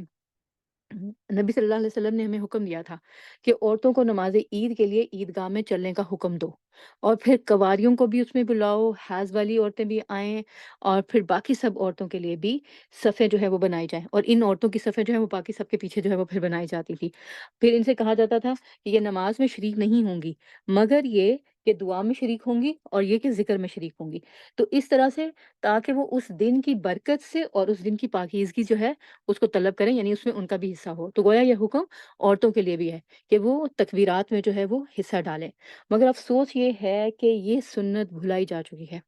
نبی صلی اللہ علیہ وسلم نے ہمیں حکم دیا تھا کہ عورتوں کو نماز عید کے لیے عیدگاہ میں چلنے کا حکم دو، اور پھر کنواریوں کو بھی اس میں بلاؤ، حیض والی عورتیں بھی آئیں، اور پھر باقی سب عورتوں کے لیے بھی صفیں جو ہے وہ بنائی جائیں، اور ان عورتوں کی صفیں جو ہے وہ باقی سب کے پیچھے جو ہے وہ پھر بنائی جاتی تھی۔ پھر ان سے کہا جاتا تھا کہ یہ نماز میں شریک نہیں ہوں گی، مگر یہ کہ دعا میں شریک ہوں گی اور یہ کہ ذکر میں شریک ہوں گی، تو اس طرح سے تاکہ وہ اس دن کی برکت سے اور اس دن کی پاکیزگی جو ہے اس کو طلب کریں، یعنی اس میں ان کا بھی حصہ ہو، تو گویا یہ حکم عورتوں کے لیے بھی ہے کہ وہ تکبیرات میں جو ہے وہ حصہ ڈالیں۔ مگر افسوس یہ ہے کہ یہ سنت بھلائی جا چکی ہے،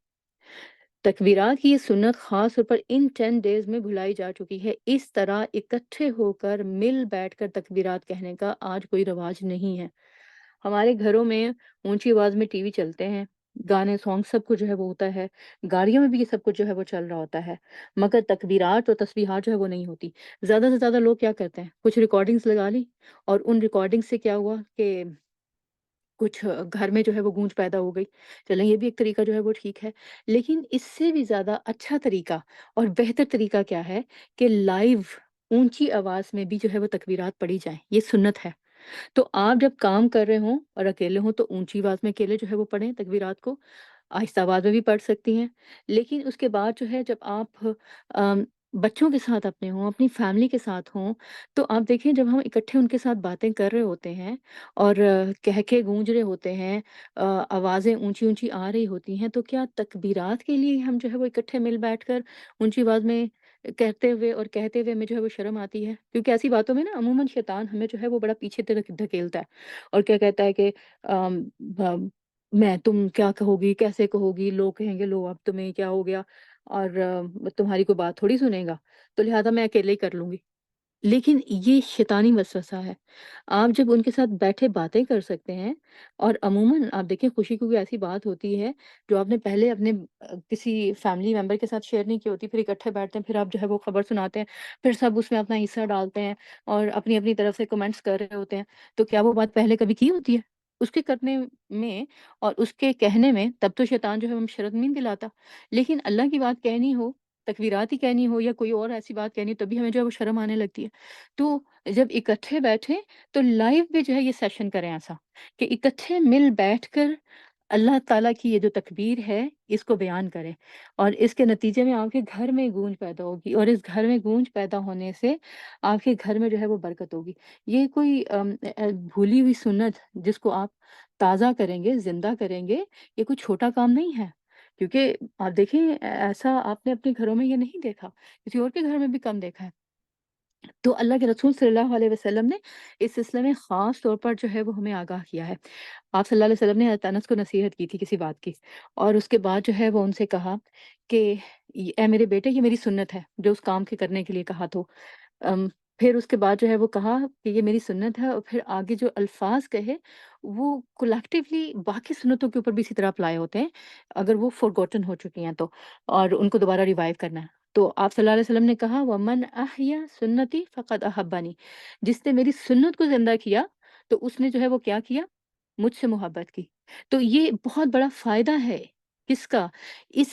تکبیرات کی یہ سنت خاص طور پر ان 10 ڈیز میں بھلائی جا چکی ہے۔ اس طرح اکٹھے ہو کر مل بیٹھ کر تکبیرات کہنے کا آج کوئی رواج نہیں ہے۔ ہمارے گھروں میں اونچی آواز میں ٹی وی چلتے ہیں، گانے سانگ سب کچھ جو ہے وہ ہوتا ہے، گاڑیوں میں بھی یہ سب کچھ جو ہے وہ چل رہا ہوتا ہے، مگر تکبیرات اور تسبیحات جو ہے وہ نہیں ہوتی۔ زیادہ سے زیادہ لوگ کیا کرتے ہیں، کچھ ریکارڈنگز لگا لی، اور ان ریکارڈنگ سے کیا ہوا کہ کچھ گھر میں جو ہے وہ گونج پیدا ہو گئی۔ چلیں یہ بھی ایک طریقہ جو ہے وہ ٹھیک ہے، لیکن اس سے بھی زیادہ اچھا طریقہ اور بہتر طریقہ کیا ہے کہ لائیو اونچی آواز میں بھی جو ہے وہ تکبیرات پڑھی جائیں، یہ سنت ہے۔ تو آپ جب کام کر رہے ہوں اور اکیلے ہوں تو اونچی آواز میں اکیلے جو ہے وہ پڑھیں تکبیرات کو، آہستہ آواز میں بھی پڑھ سکتی ہیں، لیکن اس کے بعد جو ہے جب آپ بچوں کے ساتھ اپنے ہوں، اپنی فیملی کے ساتھ ہوں، تو آپ دیکھیں جب ہم اکٹھے ان کے ساتھ باتیں کر رہے ہوتے ہیں اور کہکے گونج رہے ہوتے ہیں، آوازیں اونچی اونچی آ رہی ہوتی ہیں، تو کیا تکبیرات کے لیے ہم جو ہے وہ اکٹھے مل بیٹھ کر اونچی آواز میں کہتے ہوئے اور کہتے ہوئے ہمیں جو ہے وہ شرم آتی ہے؟ کیونکہ ایسی باتوں میں نا عموماً شیطان ہمیں جو ہے وہ بڑا پیچھے دھکیلتا ہے، اور کیا کہتا ہے کہ آم، آم، میں تم کیا کہو گی، کیسے کہو گی، لوگ کہیں گے لو اب تمہیں کیا ہو گیا، اور تمہاری کوئی بات تھوڑی سنے گا، تو لہٰذا میں اکیلے ہی کر لوں گی۔ لیکن یہ شیطانی وسوسہ ہے۔ آپ جب ان کے ساتھ بیٹھے باتیں کر سکتے ہیں، اور عموماً آپ دیکھیں خوشی کی کوئی ایسی بات ہوتی ہے جو آپ نے پہلے اپنے کسی فیملی ممبر کے ساتھ شیئر نہیں کی ہوتی، پھر اکٹھے بیٹھتے ہیں، پھر آپ جو ہے وہ خبر سناتے ہیں، پھر سب اس میں اپنا حصہ ڈالتے ہیں اور اپنی اپنی طرف سے کمنٹس کر رہے ہوتے ہیں، تو کیا وہ بات پہلے کبھی کی ہوتی ہے؟ اس کے کرنے میں اور اس کے کہنے میں تب تو شیطان جو ہے ہم شرمندگی دلاتا، لیکن اللہ کی بات کہنی ہو، تکبیرات ہی کہنی ہو یا کوئی اور ایسی بات کہنی ہو، تبھی ہمیں جو ہے وہ شرم آنے لگتی ہے۔ تو جب اکٹھے بیٹھیں تو لائیو بھی جو ہے یہ سیشن کریں ایسا کہ اکٹھے مل بیٹھ کر اللہ تعالیٰ کی یہ جو تکبیر ہے اس کو بیان کریں، اور اس کے نتیجے میں آپ کے گھر میں گونج پیدا ہوگی، اور اس گھر میں گونج پیدا ہونے سے آپ کے گھر میں جو ہے وہ برکت ہوگی۔ یہ کوئی بھولی ہوئی سنت جس کو آپ تازہ کریں گے، زندہ کریں گے، یہ کوئی چھوٹا کام نہیں ہے، کیونکہ آپ دیکھیں ایسا آپ نے اپنے گھروں میں یہ نہیں دیکھا، کسی اور کے گھر میں بھی کم دیکھا ہے۔ تو اللہ کے رسول صلی اللہ علیہ وسلم نے اس سلسلے میں خاص طور پر جو ہے وہ ہمیں آگاہ کیا ہے۔ آپ صلی اللہ علیہ وسلم نے حضرت انس کو نصیحت کی تھی کسی بات کی، اور اس کے بعد جو ہے وہ ان سے کہا کہ اے میرے بیٹے یہ میری سنت ہے جو اس کام کے کرنے کے لیے کہا تو ام، پھر اس کے بعد جو ہے وہ کہا کہ یہ میری سنت ہے، اور پھر آگے جو الفاظ کہے وہ کولیکٹیولی باقی سنتوں کے اوپر بھی اسی طرح اپلائی ہوتے ہیں اگر وہ فورگوٹن ہو چکی ہیں تو، اور ان کو دوبارہ ریوائیو کرنا ہے۔ تو آپ صلی اللہ علیہ وسلم نے کہا وَمَنْ أَحْيَا سُنَّتِي فَقَدْ أَحَبَّنِي، جس نے میری سنت کو زندہ کیا تو اس نے جو ہے وہ کیا کیا، مجھ سے محبت کی۔ تو یہ بہت بڑا فائدہ ہے کس کا، اس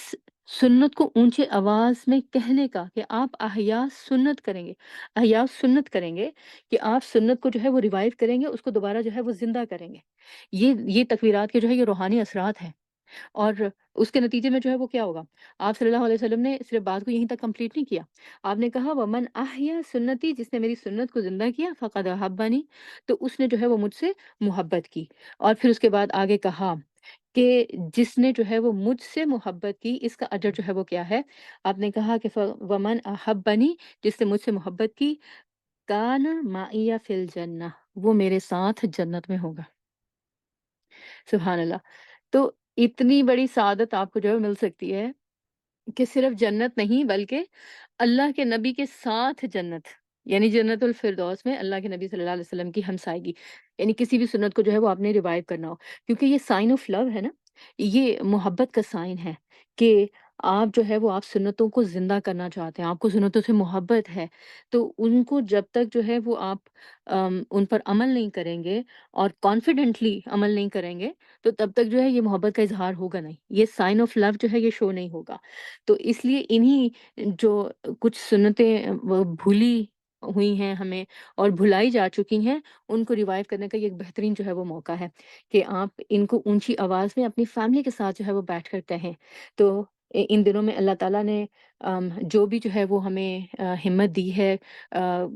سنت کو اونچے آواز میں کہنے کا، کہ آپ احیا سنت کریں گے، احیا سنت کریں گے، کہ آپ سنت کو جو ہے وہ ریوائیو کریں گے، اس کو دوبارہ جو ہے وہ زندہ کریں گے۔ یہ تکبیرات کے جو ہے یہ روحانی اثرات ہیں، اور اس کے نتیجے میں جو ہے وہ کیا ہوگا، آپ صلی اللہ علیہ وسلم نے صرف بات کو یہیں تک کمپلیٹ نہیں کیا، آپ نے کہا ومن احیا سنتی، جس نے میری سنت کو زندہ کیا فقد احبنی، تو اس نے جو ہے وہ مجھ سے محبت کی، اور پھر اس کے بعد آگے کہا کہ جس نے جو ہے وہ مجھ سے محبت کی اس کا اجر جو ہے وہ کیا ہے، آپ نے کہا کہ ومن احبنی، جس نے مجھ سے محبت کی، کان معیہ فی الجنہ، وہ میرے ساتھ جنت میں ہوگا۔ سبحان اللہ۔ تو اتنی بڑی سعادت آپ کو جو ہے مل سکتی ہے کہ صرف جنت نہیں بلکہ اللہ کے نبی کے ساتھ جنت، یعنی جنت الفردوس میں اللہ کے نبی صلی اللہ علیہ وسلم کی ہمسائیگی، یعنی کسی بھی سنت کو جو ہے وہ آپ نے ریوائو کرنا ہو، کیونکہ یہ سائن آف لو ہے نا، یہ محبت کا سائن ہے کہ آپ جو ہے وہ آپ سنتوں کو زندہ کرنا چاہتے ہیں، آپ کو سنتوں سے محبت ہے، تو ان کو جب تک جو ہے وہ آپ ان پر عمل نہیں کریں گے اور کانفیڈنٹلی عمل نہیں کریں گے، تو تب تک جو ہے یہ محبت کا اظہار ہوگا نہیں، یہ سائن آف لو جو ہے یہ شو نہیں ہوگا۔ تو اس لیے انہی جو کچھ سنتیں وہ بھولی ہوئی ہیں ہمیں اور بھلائی جا چکی ہیں، ان کو ریوائیو کرنے کا یہ ایک بہترین جو ہے وہ موقع ہے کہ آپ ان کو اونچی آواز میں اپنی فیملی کے ساتھ جو ہے وہ بیٹھ کر کہیں۔ تو ان دنوں میں اللہ تعالیٰ نے جو بھی جو ہے وہ ہمیں ہمت دی ہے،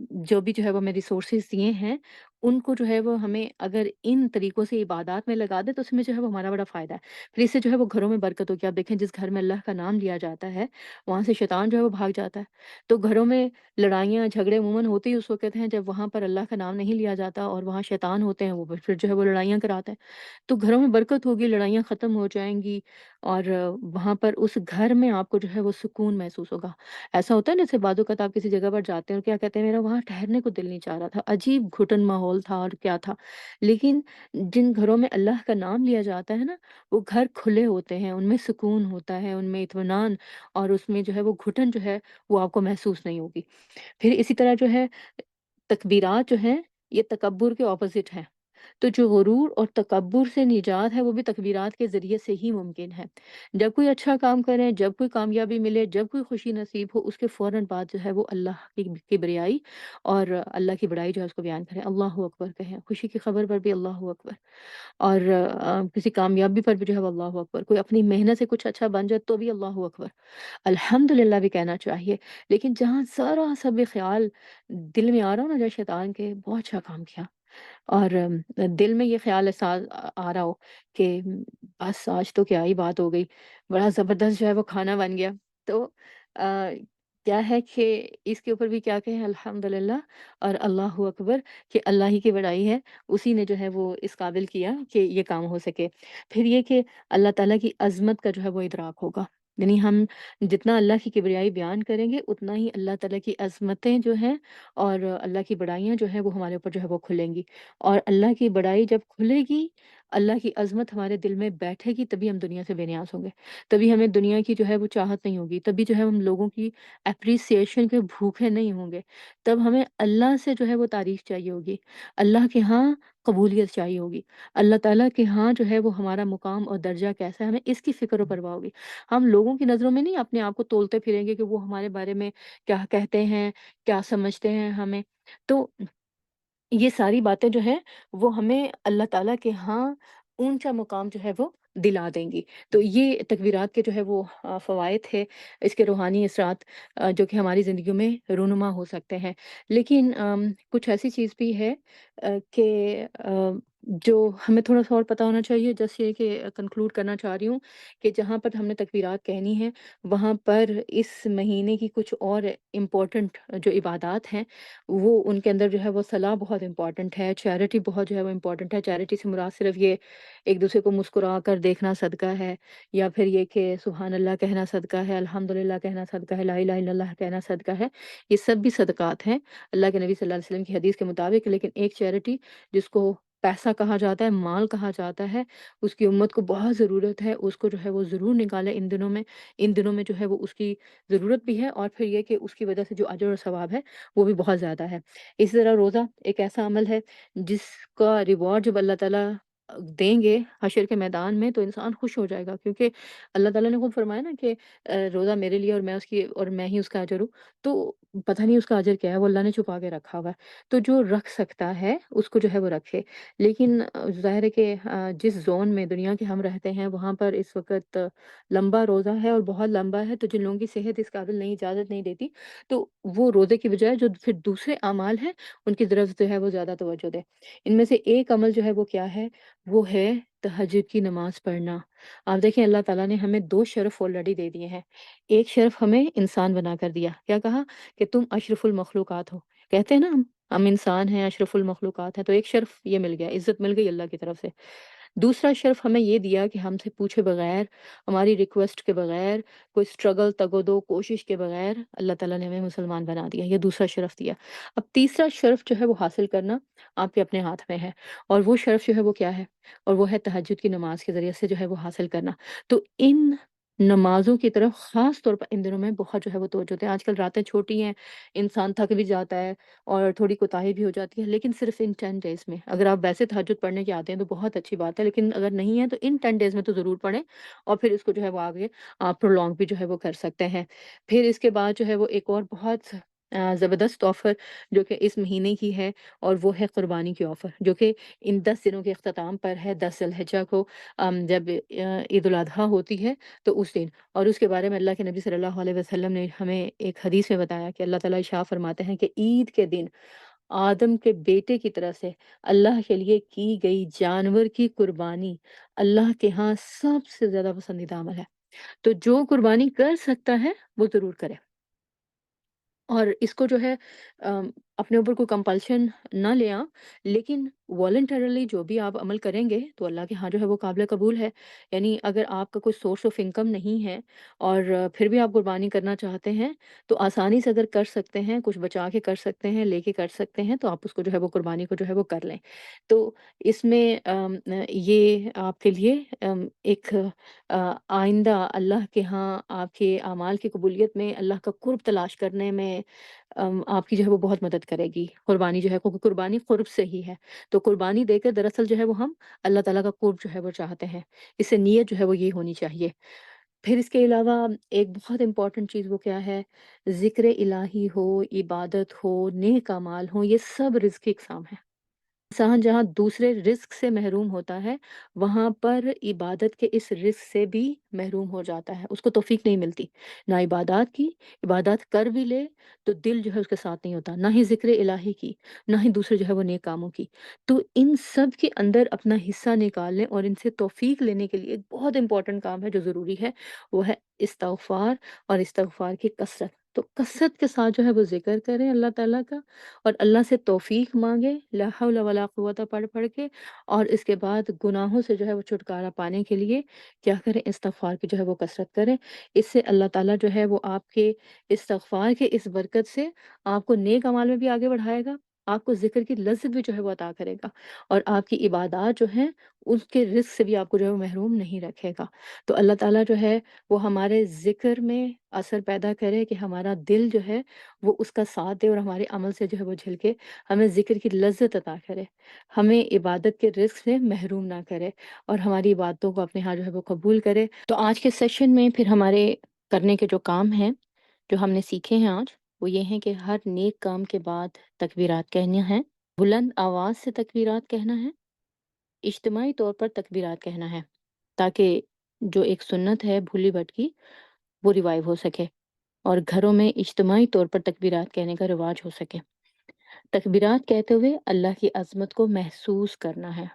جو بھی جو ہے وہ ہمیں ریسورسز دیے ہیں، ان کو جو ہے وہ ہمیں اگر ان طریقوں سے عبادات میں لگا دیں تو اس میں جو ہے وہ ہمارا بڑا فائدہ ہے۔ پھر اس سے جو ہے وہ گھروں میں برکت ہوگی۔ آپ دیکھیں جس گھر میں اللہ کا نام لیا جاتا ہے، وہاں سے شیطان جو ہے وہ بھاگ جاتا ہے۔ تو گھروں میں لڑائیاں جھگڑے عموماً ہوتے ہی اس وقت ہیں جب وہاں پر اللہ کا نام نہیں لیا جاتا، اور وہاں شیطان ہوتے ہیں، وہ پھر جو ہے وہ لڑائیاں کراتے ہیں۔ تو گھروں میں برکت ہوگی، لڑائیاں ختم ہو جائیں گی، اور وہاں پر اس گھر میں آپ کو جو ہے وہ سکون محسوس ہوگا۔ ایسا ہوتا ہے نا، جیسے بعض اوقات آپ کسی جگہ پر جاتے ہیں اور کیا کہتے ہیں، میرا وہاں ٹھہرنے کو دل نہیں چاہ رہا تھا، عجیب گھٹن ماحول تھا اور کیا تھا۔ لیکن جن گھروں میں اللہ کا نام لیا جاتا ہے نا، وہ گھر کھلے ہوتے ہیں، ان میں سکون ہوتا ہے، ان میں اطمینان، اور اس میں جو ہے وہ گھٹن جو ہے وہ آپ کو محسوس نہیں ہوگی۔ پھر اسی طرح جو ہے تکبیرات جو ہیں، یہ تکبر کے اپوزٹ ہیں۔ تو جو غرور اور تکبر سے نجات ہے وہ بھی تکبیرات کے ذریعے سے ہی ممکن ہے۔ جب کوئی اچھا کام کریں، جب کوئی کامیابی ملے، جب کوئی خوشی نصیب ہو، اس کے فوراً بعد جو ہے وہ اللہ کی کبریائی اور اللہ کی بڑائی جو ہے اس کو بیان کریں، اللہ اکبر کہیں، خوشی کی خبر پر بھی اللہ اکبر، اور کسی کامیابی پر بھی جو ہے وہ اللہ اکبر، کوئی اپنی محنت سے کچھ اچھا بن جائے تو بھی اللہ اکبر، الحمدللہ بھی کہنا چاہیے۔ لیکن جہاں ذرا سا بھی خیال دل میں آ رہا ہو نا، جو شیطان کے بہت اچھا کام کیا، اور دل میں یہ خیال آ رہا ہو کہ بس آج تو کیا ہی بات ہو گئی، بڑا زبردست جو ہے وہ کھانا بن گیا، تو آ، کیا ہے کہ اس کے اوپر بھی کیا کہیں، الحمدللہ اور اللہ اکبر، کہ اللہ ہی کی بڑائی ہے، اسی نے جو ہے وہ اس قابل کیا کہ یہ کام ہو سکے۔ پھر یہ کہ اللہ تعالیٰ کی عظمت کا جو ہے وہ ادراک ہوگا، یعنی ہم جتنا اللہ کی کبریائی بیان کریں گے اتنا ہی اللہ تعالیٰ کی عظمتیں جو ہیں اور اللہ کی بڑائیاں جو ہیں وہ ہمارے اوپر جو ہے وہ کھلیں گی، اور اللہ کی بڑائی جب کھلے گی، اللہ کی عظمت ہمارے دل میں بیٹھے گی، تبھی ہم دنیا سے بے نیاز ہوں گے، تبھی ہمیں دنیا کی جو ہے وہ چاہت نہیں ہوگی، تبھی جو ہے ہم لوگوں کی اپریسیشن کے بھوکے نہیں ہوں گے، تب ہمیں اللہ سے جو ہے وہ تعریف چاہیے ہوگی، اللہ کے ہاں قبولیت چاہیے ہوگی، اللہ تعالیٰ کے ہاں جو ہے وہ ہمارا مقام اور درجہ کیسا ہے ہمیں اس کی فکر و پرواہ ہوگی۔ ہم لوگوں کی نظروں میں نہیں اپنے آپ کو تولتے پھریں گے کہ وہ ہمارے بارے میں کیا کہتے ہیں، کیا سمجھتے ہیں ہمیں۔ تو یہ ساری باتیں جو ہیں وہ ہمیں اللہ تعالیٰ کے ہاں اونچا مقام جو ہے وہ دلا دیں گی۔ تو یہ تکبیرات کے جو ہے وہ فوائد تھے، اس کے روحانی اثرات جو کہ ہماری زندگیوں میں رونما ہو سکتے ہیں۔ لیکن کچھ ایسی چیز بھی ہے کہ جو ہمیں تھوڑا سا اور پتہ ہونا چاہیے، جس یہ کہ کنکلوڈ کرنا چاہ رہی ہوں کہ جہاں پر ہم نے تکبیرات کہنی ہیں، وہاں پر اس مہینے کی کچھ اور امپورٹنٹ جو عبادات ہیں، وہ ان کے اندر جو ہے وہ صلاح بہت امپورٹنٹ ہے، چیریٹی بہت جو ہے وہ امپورٹنٹ ہے۔ چیریٹی سے مراد صرف یہ ایک دوسرے کو مسکرا کر دیکھنا صدقہ ہے، یا پھر یہ کہ سبحان اللہ کہنا صدقہ ہے، الحمدللہ کہنا صدقہ ہے، لا الہ الا اللہ کہنا صدقہ ہے، یہ سب بھی صدقات ہیں اللہ کے نبی صلی اللہ علیہ وسلم کی حدیث کے مطابق۔ لیکن ایک چیریٹی جس کو پیسہ کہا جاتا ہے، مال کہا جاتا ہے، اس کی امت کو بہت ضرورت ہے، اس کو جو ہے وہ ضرور نکالے ان دنوں میں۔ ان دنوں میں جو ہے وہ اس کی ضرورت بھی ہے، اور پھر یہ کہ اس کی وجہ سے جو اجر اور ثواب ہے وہ بھی بہت زیادہ ہے۔ اسی طرح روزہ ایک ایسا عمل ہے جس کا ریوارڈ جب اللہ تعالیٰ دیں گے حشر کے میدان میں، تو انسان خوش ہو جائے گا، کیونکہ اللہ تعالیٰ نے خود فرمایا نا کہ روزہ میرے لیے اور میں اس کی اور میں ہی اس کا اجر ہوں۔ تو پتہ نہیں اس کا اجر کیا ہے، وہ اللہ نے چھپا کے رکھا ہوا ہے، تو جو رکھ سکتا ہے اس کو جو ہے وہ رکھے۔ لیکن ظاہر ہے کہ جس زون میں دنیا کے ہم رہتے ہیں وہاں پر اس وقت لمبا روزہ ہے اور بہت لمبا ہے، تو جن لوگوں کی صحت اس قابل نہیں، اجازت نہیں دیتی، تو وہ روزے کی بجائے جو پھر دوسرے اعمال ہیں ان کی طرف جو ہے وہ زیادہ توجہ دیں۔ ان میں سے ایک عمل جو ہے وہ کیا ہے، وہ ہے تہجد کی نماز پڑھنا۔ آپ دیکھیں اللہ تعالیٰ نے ہمیں دو شرف آلریڈی دے دیے ہیں۔ ایک شرف ہمیں انسان بنا کر دیا، کیا کہا کہ تم اشرف المخلوقات ہو، کہتے ہیں نا ہم انسان ہیں، اشرف المخلوقات ہیں، تو ایک شرف یہ مل گیا، عزت مل گئی اللہ کی طرف سے۔ دوسرا شرف ہمیں یہ دیا کہ ہم سے پوچھے بغیر، ہماری ریکویسٹ کے بغیر، کوئی اسٹرگل تگ و دو کوشش کے بغیر اللہ تعالیٰ نے ہمیں مسلمان بنا دیا، یہ دوسرا شرف دیا۔ اب تیسرا شرف جو ہے وہ حاصل کرنا آپ کے اپنے ہاتھ میں ہے، اور وہ شرف جو ہے وہ کیا ہے، اور وہ ہے تہجد کی نماز کے ذریعے سے جو ہے وہ حاصل کرنا۔ تو ان نمازوں کی طرف خاص طور پر ان دنوں میں بہت جو ہے وہ توجہ دیں۔ آج کل راتیں چھوٹی ہیں، انسان تھک بھی جاتا ہے اور تھوڑی کوتاہی بھی ہو جاتی ہے، لیکن صرف ان 10 ڈیز میں، اگر آپ ویسے تہجد پڑھنے کے آتے ہیں تو بہت اچھی بات ہے، لیکن اگر نہیں ہے تو ان 10 ڈیز میں تو ضرور پڑھیں، اور پھر اس کو جو ہے وہ آگے آپ پرولونگ بھی جو ہے وہ کر سکتے ہیں۔ پھر اس کے بعد جو ہے وہ ایک اور بہت زبردست آفر جو کہ اس مہینے کی ہے، اور وہ ہے قربانی کی آفر، جو کہ ان 10 دنوں کے اختتام پر ہے، 10 ذی الحجہ کو جب عید الاضحیٰ ہوتی ہے تو اس دن۔ اور اس کے بارے میں اللہ کے نبی صلی اللہ علیہ وسلم نے ہمیں ایک حدیث میں بتایا کہ اللہ تعالیٰ ارشاد فرماتے ہیں کہ عید کے دن آدم کے بیٹے کی طرح سے اللہ کے لیے کی گئی جانور کی قربانی اللہ کے ہاں سب سے زیادہ پسندیدہ عمل ہے۔ تو جو قربانی کر سکتا ہے وہ ضرور کرے، اور اس کو جو ہے اپنے اوپر کوئی کمپلشن نہ لیں آپ، لیکن والنٹرلی جو بھی آپ عمل کریں گے تو اللہ کے ہاں جو ہے وہ قابل قبول ہے۔ یعنی اگر آپ کا کوئی سورس آف انکم نہیں ہے اور پھر بھی آپ قربانی کرنا چاہتے ہیں تو آسانی سے اگر کر سکتے ہیں، کچھ بچا کے کر سکتے ہیں، لے کے کر سکتے ہیں، تو آپ اس کو جو ہے وہ قربانی کو جو ہے وہ کر لیں۔ تو اس میں یہ آپ کے لیے ایک آئندہ اللہ کے ہاں آپ کے اعمال کی قبولیت میں، اللہ کا قرب تلاش کرنے میں آپ کی جو ہے وہ بہت مدد کرے گی۔ قربانی جو ہے کیونکہ قربانی قرب سے ہی ہے، تو قربانی دے کر دراصل جو ہے وہ ہم اللہ تعالیٰ کا قرب جو ہے وہ چاہتے ہیں۔ اس سے نیت جو ہے وہ یہ ہونی چاہیے۔ پھر اس کے علاوہ ایک بہت امپورٹنٹ چیز وہ کیا ہے، ذکر الہی ہو، عبادت ہو، نیک اعمال ہوں، یہ سب رزق کی اقسام ہے۔ انسان جہاں دوسرے رزق سے محروم ہوتا ہے، وہاں پر عبادت کے اس رزق سے بھی محروم ہو جاتا ہے، اس کو توفیق نہیں ملتی نہ عبادات کی۔ عبادات کر بھی لے تو دل جو ہے اس کے ساتھ نہیں ہوتا، نہ ہی ذکر الہی کی، نہ ہی دوسرے جو ہے وہ نیک کاموں کی۔ تو ان سب کے اندر اپنا حصہ نکالنے اور ان سے توفیق لینے کے لیے ایک بہت امپورٹنٹ کام ہے جو ضروری ہے، وہ ہے استغفار، اور استغفار کی کثرت۔ تو کثرت کے ساتھ جو ہے وہ ذکر کریں اللہ تعالیٰ کا، اور اللہ سے توفیق مانگے لا حول ولا قوت پڑھ پڑھ کے، اور اس کے بعد گناہوں سے جو ہے وہ چھٹکارا پانے کے لیے کیا کریں، استغفار کی جو ہے وہ کثرت کریں۔ اس سے اللہ تعالیٰ جو ہے وہ آپ کے استغفار کے اس برکت سے آپ کو نیک اعمال میں بھی آگے بڑھائے گا، آپ کو ذکر کی لذت بھی جو ہے وہ عطا کرے گا، اور آپ کی عبادات جو ہیں اس کے رزق سے بھی آپ کو جو ہے وہ محروم نہیں رکھے گا۔ تو اللہ تعالیٰ جو ہے وہ ہمارے ذکر میں اثر پیدا کرے کہ ہمارا دل جو ہے وہ اس کا ساتھ دے، اور ہمارے عمل سے جو ہے وہ جھلکے، ہمیں ذکر کی لذت عطا کرے، ہمیں عبادت کے رزق سے محروم نہ کرے، اور ہماری عبادتوں کو اپنے ہاں جو ہے وہ قبول کرے۔ تو آج کے سیشن میں پھر ہمارے کرنے کے جو کام ہیں، جو ہم نے سیکھے ہیں آج، وہ یہ ہیں کہ ہر نیک کام کے بعد تکبیرات کہنا ہے، بلند آواز سے تکبیرات کہنا ہے، اجتماعی طور پر تکبیرات کہنا ہے، تاکہ جو ایک سنت ہے بھولی بھٹکی وہ ریوائیو ہو سکے، اور گھروں میں اجتماعی طور پر تکبیرات کہنے کا رواج ہو سکے۔ تکبیرات کہتے ہوئے اللہ کی عظمت کو محسوس کرنا ہے،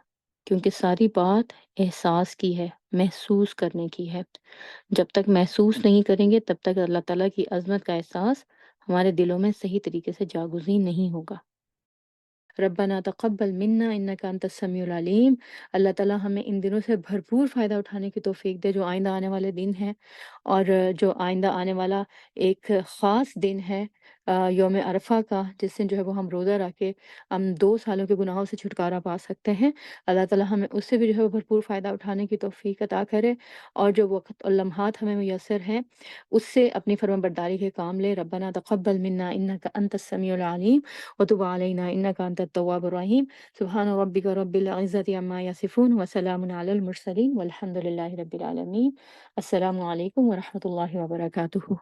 کیونکہ ساری بات احساس کی ہے، محسوس کرنے کی ہے۔ جب تک محسوس نہیں کریں گے تب تک اللہ تعالیٰ کی عظمت کا احساس ہمارے دلوں میں صحیح طریقے سے جاگزین نہیں ہوگا۔ ربنا تقبل منا انک انت السمیع العلیم۔ اللہ تعالیٰ ہمیں ان دنوں سے بھرپور فائدہ اٹھانے کی توفیق دے جو آئندہ آنے والے دن ہیں، اور جو آئندہ آنے والا ایک خاص دن ہے یوم عرفہ کا، جس دن جو ہے وہ ہم روزہ رکھ کے ہم 2 سالوں کے گناہوں سے چھٹکارا پا سکتے ہیں۔ اللہ تعالیٰ ہمیں اس سے بھی جو ہے وہ بھرپور فائدہ اٹھانے کی توفیق عطا کرے، اور جو وقت اور لمحات ہمیں میسر ہیں اس سے اپنی فرمان برداری کے کام لے۔ ربنا تقبل منا انک انت السمیع العلیم وتب علينا إنك أنت التواب الرحيم سبحان ربك رب العزة عما يصفون وسلام على المرسلين والحمد لله رب العالمين۔ السلام عليكم ورحمة الله وبركاته۔